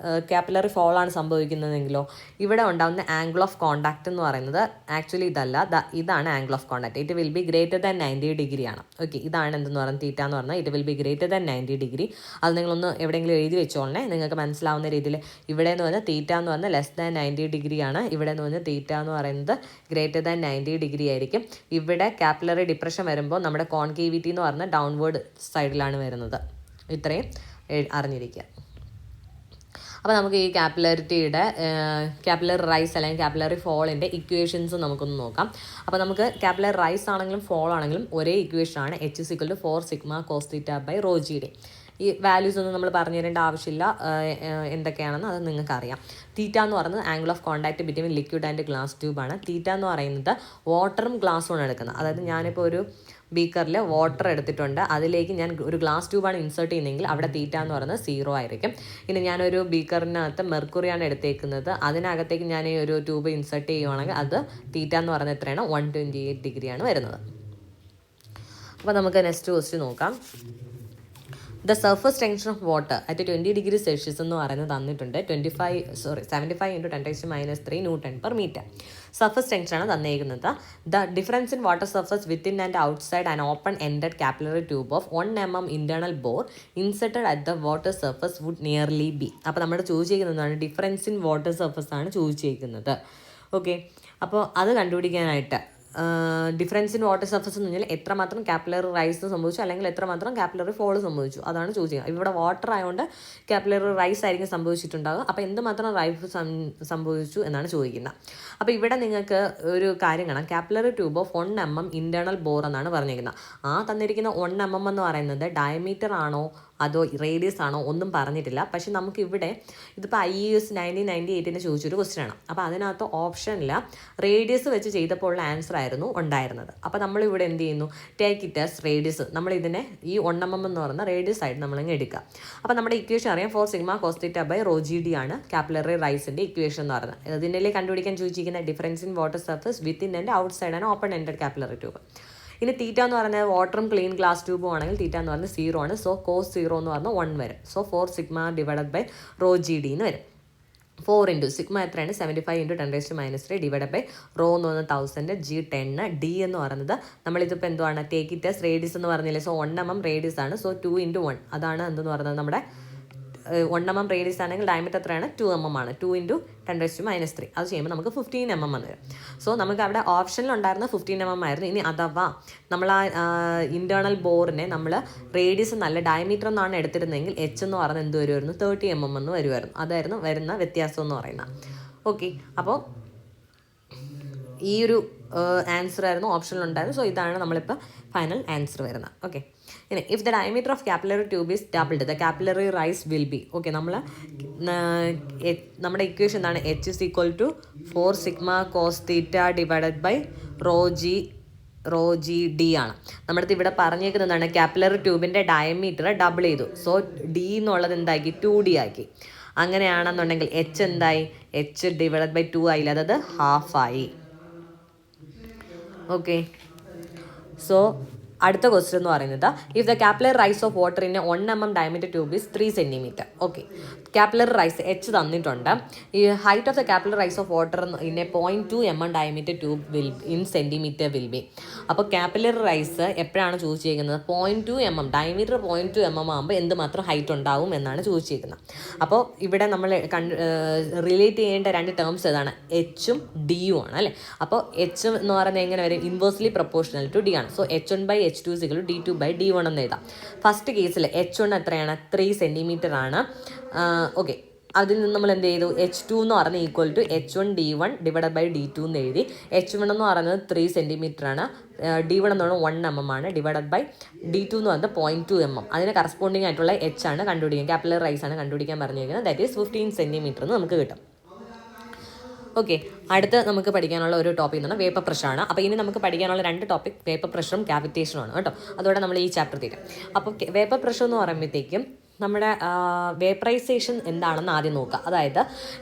ക്യാപ്പിലറി ഫോളാണ് സംഭവിക്കുന്നതെങ്കിലോ ഇവിടെ ഉണ്ടാകുന്ന ആംഗിൾ ഓഫ് കോണ്ടാക്ട് എന്ന് പറയുന്നത് ആക്ച്വലി ഇതല്ല, ഇതാണ് angle of contact. It will be greater than 90 ആണ്. ഓക്കെ, ഇതാണ് എന്തെന്ന് പറയുന്നത്? തീറ്റ എന്ന് പറഞ്ഞാൽ it will be greater than 90. അത് നിങ്ങളൊന്ന് എവിടെയെങ്കിലും എഴുതി വെച്ചോളണേ, നിങ്ങൾക്ക് മനസ്സിലാവുന്ന രീതിയിൽ. ഇവിടെ എന്ന് പറഞ്ഞാൽ തീറ്റ എന്ന് പറഞ്ഞാൽ ലെസ് ദാൻ 90 ആണ്. ഇവിടെ എന്ന് പറഞ്ഞാൽ തീറ്റ എന്ന് പറയുന്നത് ഗ്രേറ്റർ ദാൻ 90 ആയിരിക്കും. ഇവിടെ ക്യാപ്പിലറി ഡിപ്രഷൻ വരുമ്പോൾ നമ്മുടെ കോൺകേവിറ്റി എന്ന് പറഞ്ഞാൽ ഡൗൺവേർഡ് സൈഡിലാണ് വരുന്നത്. ഇത്രയും അറിഞ്ഞിരിക്കുക. അപ്പോൾ നമുക്ക് ഈ ക്യാപ്പിലറി റൈസ് അല്ലെങ്കിൽ ക്യാപ്പിലറി ഫോളിൻ്റെ ഇക്വേഷൻസ് നമുക്കൊന്ന് നോക്കാം. അപ്പോൾ നമുക്ക് ക്യാപ്പിലറി റൈസ് ആണെങ്കിലും ഫോൾ ആണെങ്കിലും ഒരേ ഇക്വേഷനാണ്. H = 4 σ cos θ/ρgd. ഈ വാല്യൂസ് ഒന്നും നമ്മൾ പറഞ്ഞു തരേണ്ട ആവശ്യമില്ല, എന്തൊക്കെയാണെന്ന് അത് നിങ്ങൾക്കറിയാം. തീറ്റ എന്ന് പറയുന്നത് angle of contact between liquid and glass ട്യൂബാണ്. തീറ്റ എന്ന് പറയുന്നത് വാട്ടറും ഗ്ലാസ്സുമാണ് എടുക്കുന്നത്. അതായത് ഞാനിപ്പോൾ ഒരു ബീക്കറിൽ വാട്ടർ എടുത്തിട്ടുണ്ട്, അതിലേക്ക് ഞാൻ ഒരു ഗ്ലാസ് ട്യൂബാണ് ഇൻസേർട്ട് ചെയ്യുന്നതെങ്കിൽ അവിടെ തീറ്റ എന്ന് പറയുന്നത് 0 ആയിരിക്കും. ഇനി ഞാനൊരു ബീക്കറിനകത്ത് മെർക്കുറിയാണ് എടുത്തേക്കുന്നത്, അതിനകത്തേക്ക് ഞാൻ ഈ ഒരു ട്യൂബ് ഇൻസേർട്ട് ചെയ്യുവാണെങ്കിൽ അത് തീറ്റ എന്ന് പറയുന്നത് എത്രയാണ്? 128 ആണ് വരുന്നത്. അപ്പോൾ നമുക്ക് നെക്സ്റ്റ് ക്വസ്റ്റ്യൻ നോക്കാം. The surface tension of water at 20°C എന്ന് പറയുന്നത് തന്നിട്ടുണ്ട്. 75 × 10⁻³ Nm/m. സർഫസ് ടെൻഷനാണ് തന്നിരിക്കുന്നത്. The difference in water surface within and outside and open ended capillary tube of 1 mm internal bore inserted at the water surface would nearly be. അപ്പോൾ നമ്മുടെ ചോദിച്ചിരിക്കുന്നതാണ് difference in water surface ആണ് ചോദിച്ചിരിക്കുന്നത്. Okay, അപ്പോൾ അത് കണ്ടുപിടിക്കാനായിട്ട് ഡിഫറൻസ് ഇൻ വാട്ടർ സർഫസ് എന്ന് പറഞ്ഞാൽ എത്രമാത്രം കാപ്പിലറി റൈസ് സംഭവിച്ചു അല്ലെങ്കിൽ എത്രമാത്രം കാപ്പിലറി ഫോൾ സംഭവിച്ചു, അതാണ് ചോദിക്കുക. ഇവിടെ വാട്ടർ ആയതുകൊണ്ട് കാപ്പിലറി റൈസ് ആയിരിക്കും സംഭവിച്ചിട്ടുണ്ടാകുക. അപ്പോൾ എന്തുമാത്രം റൈസ് സംഭവിച്ചു എന്നാണ് ചോദിക്കുന്നത്. അപ്പോൾ ഇവിടെ നിങ്ങൾക്ക് ഒരു കാര്യം കാണാം, capillary tube of 1 mm internal bore എന്നാണ് പറഞ്ഞിരിക്കുന്നത്. ആ തന്നിരിക്കുന്ന 1 mm എന്ന് പറയുന്നത് ഡയമീറ്റർ ആണോ അതോ റേഡിയസ് ആണോ ഒന്നും പറഞ്ഞിട്ടില്ല. പക്ഷെ നമുക്ക് ഇവിടെ ഇതിപ്പോൾ IAS 1998 ചോദിച്ചൊരു ക്വസ്റ്റ്യൻ ആണ്. അപ്പോൾ അതിനകത്ത് ഓപ്ഷനിൽ റേഡിയസ് വെച്ച് ചെയ്തപ്പോൾ ഉള്ള ആൻസർ ആയിരുന്നു ഉണ്ടായിരുന്നത്. അപ്പോൾ നമ്മളിവിടെ എന്ത് ചെയ്യുന്നു, ടേക്ക് ഇറ്റ് ആസ് റേഡിയസ്. നമ്മളിതിനെ ഈ 1 mm എന്ന് പറയുന്ന റേഡിയസ് ആയിട്ട് നമ്മളിങ്ങനെ എടുക്കുക. അപ്പോൾ നമ്മുടെ ഇക്വേഷൻ അറിയാം, 4 sigma cos theta by rho g d ആണ് കാപ്പിലറി റൈസിൻ്റെ ഇക്വേഷൻ എന്ന് പറയുന്നത്. ഇതിൻ്റെ കണ്ടുപിടിക്കാൻ ചോദിച്ചിരിക്കുന്ന difference in water surface within and outside ആണ് ഓപ്പൺ എൻഡഡ് കാപ്പിലറി ട്യൂബ്. ഇനി തീറ്റ എന്ന് പറയുന്നത് വാട്ടറും ക്ലീൻ ഗ്ലാസ് ട്യൂബും ആണെങ്കിൽ തീറ്റ എന്ന് പറയുന്നത് 0 ആണ്. സോ കോസ് 0 എന്ന് പറഞ്ഞാൽ 1 വരും. So 4 sigma divided by rho g d എന്ന് വരും. 4 ഇൻറ്റു സിഗ്മ എത്രയാണ് 75 × 10⁻³ ഡിവൈഡ് ബൈ റോ എന്ന് പറയുന്നത് 1000, G 10, ഡി എന്ന് പറയുന്നത് നമ്മളിതിപ്പോൾ എന്തുവാണ് ടേക്ക് ഇറ്റ് ആസ് റേഡിയസ് എന്ന് പറഞ്ഞില്ലേ. സോ 1 mm റേഡിയസ് ആണ്. സോ 2 × 1 അതാണ് എന്തെന്ന് പറയുന്നത് നമ്മുടെ 1 mm റേഡിയസ് ആണെങ്കിൽ ഡയമീറ്റർ എത്രയാണ് 2 mm ആണ്. 2 × 10⁻³ അത് ചെയ്യുമ്പോൾ നമുക്ക് 15 mm എന്ന് വരും. സോ നമുക്ക് അവിടെ ഓപ്ഷനിലുണ്ടായിരുന്ന 15 mm ആയിരുന്നു. ഇനി അഥവാ നമ്മൾ ആ ഇൻറ്റേർണൽ ബോറിനെ നമ്മൾ റേഡിയസ് നല്ല ഡയമീറ്റർ എന്നാണ് എടുത്തിരുന്നതെങ്കിൽ H എന്ന് പറയുന്നത് എന്ത് വരുമായിരുന്നു 30 mm എന്ന് വരുമായിരുന്നു. അതായിരുന്നു വരുന്ന വ്യത്യാസം എന്ന് പറയുന്നത്. ഓക്കെ, അപ്പോൾ ഈ ഒരു ആൻസർ ആയിരുന്നു ഓപ്ഷനിലുണ്ടായിരുന്നു. സോ ഇതാണ് നമ്മളിപ്പോൾ ഫൈനൽ ആൻസർ വരുന്നത്. ഓക്കെ, ഇനി if the diameter of capillary tube is doubled the capillary rise will be. Okay, നമ്മുടെ ഇക്വേഷൻ എന്താണ്, H is equal to 4 sigma cos theta divided by rho g d ആണ്. നമ്മുടെ അടുത്ത് ഇവിടെ പറഞ്ഞേക്കുന്നതാണ് കാപ്പിലറി ട്യൂബിൻ്റെ ഡയമീറ്റർ ഡബിൾ ചെയ്തു. സോ ഡി എന്നുള്ളത് എന്താക്കി 2D ആക്കി. അങ്ങനെയാണെന്നുണ്ടെങ്കിൽ H എന്തായി, H ഡിവൈഡഡ് ബൈ 2 ആയില്ല, അതായത് ഹാഫായി. ഓക്കെ, സോ അടുത്ത ക്വസ്റ്റ്യൻ എന്ന് പറയുന്നത് if the capillary rise of water in 1 mm diameter tube is 3 cm. Okay, capillary rise H തന്നിട്ടുണ്ട്. ഈ height of the capillary rise of water in 0.2 mm diameter tube will in centimetre will be. അപ്പോൾ capillary rise എപ്പോഴാണ് ചോദിച്ചിരിക്കുന്നത് 0.2 mm diameter 0.2 mm ആകുമ്പോൾ എന്തുമാത്രം height ഉണ്ടാവും എന്നാണ് ചോദിച്ചിരിക്കുന്നത്. അപ്പോൾ ഇവിടെ നമ്മൾ റിലേറ്റ് ചെയ്യേണ്ട 2 ടേംസ് ഏതാണ്, H-ഉം D-യും ആണ് അല്ലേ. അപ്പോൾ H എന്ന് പറയുന്നത് എങ്ങനെ വരും, ഇൻവേഴ്സ്ലി പ്രൊപ്പോർഷണൽ ടു D ആണ്. സോ H1/H2 = D2/D1 എന്ന് എഴുതാം. ഫസ്റ്റ് കേസിൽ H1 എത്രയാണ് 3 cm ആണ്. ഓക്കെ, അതിൽ നിന്ന് നമ്മൾ എന്ത് ചെയ്തു, H2 എന്ന് പറയുന്നത് equal to H1D1 divide by D2 എന്ന് എഴുതി. H1 എന്ന് പറയുന്നത് 3 cm ആണ്, D1 എന്ന് പറയുന്നത് 1 mm ആണ്, ഡിവൈഡഡ് ബൈ D2 എന്ന് പറയുന്നത് 0.2 mm. അതിന് കറസ്പോണ്ടിങ് ആയിട്ടുള്ള H ആണ് കണ്ടുപിടിക്കാൻ, കാപ്പിലറി റൈസ് ആണ് കണ്ടുപിടിക്കാൻ പറഞ്ഞിരിക്കുന്നത്. ദാറ്റ് ഈസ് 15 cm എന്ന് നമുക്ക് കിട്ടും. ഓക്കെ, അടുത്ത് നമുക്ക് പഠിക്കാനുള്ള ഒരു ടോപ്പിക് എന്ന് പറഞ്ഞാൽ വേപ്പർ പ്രഷറാണ്. അപ്പോൾ ഇനി നമുക്ക് പഠിക്കാനുള്ള 2 ടോപ്പിക് വേപ്പർ പ്രഷറും കാവിറ്റേഷനും ആണ് കേട്ടോ. അതോടെ നമ്മൾ ഈ ചാപ്റ്റർ തീരും. അപ്പോൾ വേപ്പർ പ്രഷർ എന്ന് പറയുമ്പോഴത്തേക്കും നമ്മുടെ വേപ്പറൈസേഷൻ എന്താണെന്ന് ആദ്യം നോക്കുക. അതായത്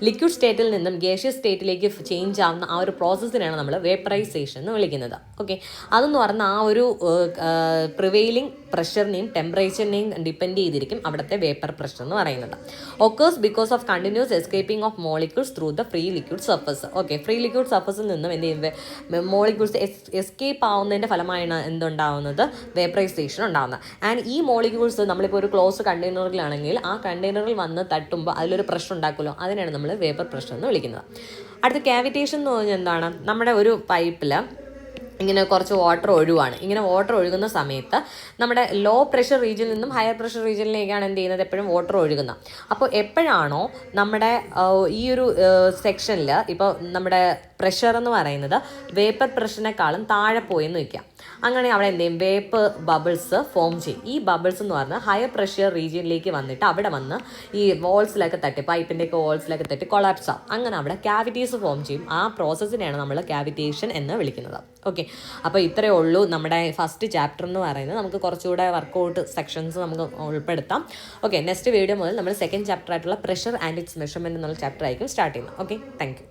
ലിക്വിഡ് സ്റ്റേറ്റിൽ നിന്നും ഗേഷ്യസ് സ്റ്റേറ്റിലേക്ക് ചേഞ്ച് ആവുന്ന ആ ഒരു പ്രോസസ്സിനാണ് നമ്മൾ വേപ്പറൈസേഷൻ എന്ന് വിളിക്കുന്നത്. ഓക്കെ, അതെന്ന് പറഞ്ഞാൽ ആ ഒരു പ്രിവെയിലിംഗ് പ്രഷറിനെയും ടെമ്പറേച്ചറിനെയും ഡിപ്പെൻഡ് ചെയ്തിരിക്കും അവിടുത്തെ വേപ്പർ പ്രഷർ എന്ന് പറയുന്നത്. Occurs because of continuous escaping of molecules through the free liquid surface. Okay, free liquid സർഫസിൽ നിന്നും എന്ത് ചെയ്യും, മോളിക്യൂൾസ് എസ്കേപ്പ് ആവുന്നതിൻ്റെ ഫലമായാണ് എന്തുണ്ടാവുന്നത്, വേപ്പറൈസേഷൻ ഉണ്ടാകുന്നത്. ആൻഡ് ഈ മോളിക്യൂൾസ് നമ്മളിപ്പോൾ ഒരു ക്ലോസ് കണ്ടെയ്നറിലാണെങ്കിൽ ആ കണ്ടെയ്നറിൽ വന്ന് തട്ടുമ്പോൾ അതിലൊരു പ്രഷർ ഉണ്ടാക്കുമല്ലോ, അതിനാണ് നമ്മൾ വേപ്പർ പ്രഷർ എന്ന് വിളിക്കുന്നത്. അടുത്ത കാവിറ്റേഷൻ എന്ന് പറഞ്ഞാൽ എന്താണ്, നമ്മുടെ ഒരു പൈപ്പിൽ ഇങ്ങനെ കുറച്ച് വാട്ടർ ഒഴുവാണ്. ഇങ്ങനെ വാട്ടർ ഒഴുകുന്ന സമയത്ത് നമ്മുടെ ലോ പ്രഷർ റീജിയനിൽ നിന്നും ഹയർ പ്രഷർ റീജിയനിലേക്കാണ് എന്ത് ചെയ്യുന്നത്, എപ്പോഴും വാട്ടർ ഒഴുകുന്നത്. അപ്പോൾ എപ്പോഴാണോ നമ്മുടെ ഈ ഒരു സെക്ഷനിൽ ഇപ്പോൾ നമ്മുടെ പ്രഷർ എന്ന് പറയുന്നത് വേപ്പർ പ്രഷറിനെക്കാളും താഴെ പോയെന്ന് വയ്ക്കാം, അങ്ങനെ അവിടെ എന്ത് ചെയ്യും, വേപ്പ് ബബിൾസ് ഫോം ചെയ്യും. ഈ ബബിൾസ് എന്ന് പറഞ്ഞാൽ ഹയർ പ്രഷർ റീജിയനിലേക്ക് വന്നിട്ട് അവിടെ വന്ന് ഈ വോൾസിലൊക്കെ തട്ടി, പൈപ്പിൻ്റെയൊക്കെ വോൾസിലൊക്കെ തട്ടി കൊളാപ്സ് ആവും. അങ്ങനെ അവിടെ ക്യാവിറ്റീസ് ഫോം ചെയ്യും. ആ പ്രോസസ്സിനെയാണ് നമ്മൾ ക്യാവിറ്റേഷൻ എന്ന് വിളിക്കുന്നത്. ഓക്കെ, അപ്പോൾ ഇത്രയേ ഉള്ളൂ നമ്മുടെ ഫസ്റ്റ് ചാപ്റ്റർ എന്ന് പറയുന്നത്. നമുക്ക് കുറച്ചുകൂടെ വർക്കൗട്ട് സെക്ഷൻസ് നമുക്ക് ഉൾപ്പെടുത്താം. ഓക്കെ, നെക്സ്റ്റ് വീഡിയോ മുതൽ നമ്മൾ സെക്കൻഡ് ചാപ്റ്റർ ആയിട്ടുള്ള പ്രഷർ ആൻഡ് ഇറ്റ്സ് മെഷർമെൻറ്റ് എന്നുള്ള ചാപ്റ്റർ ആയിരിക്കും സ്റ്റാർട്ട് ചെയ്യുന്നത്. Okay, thank you.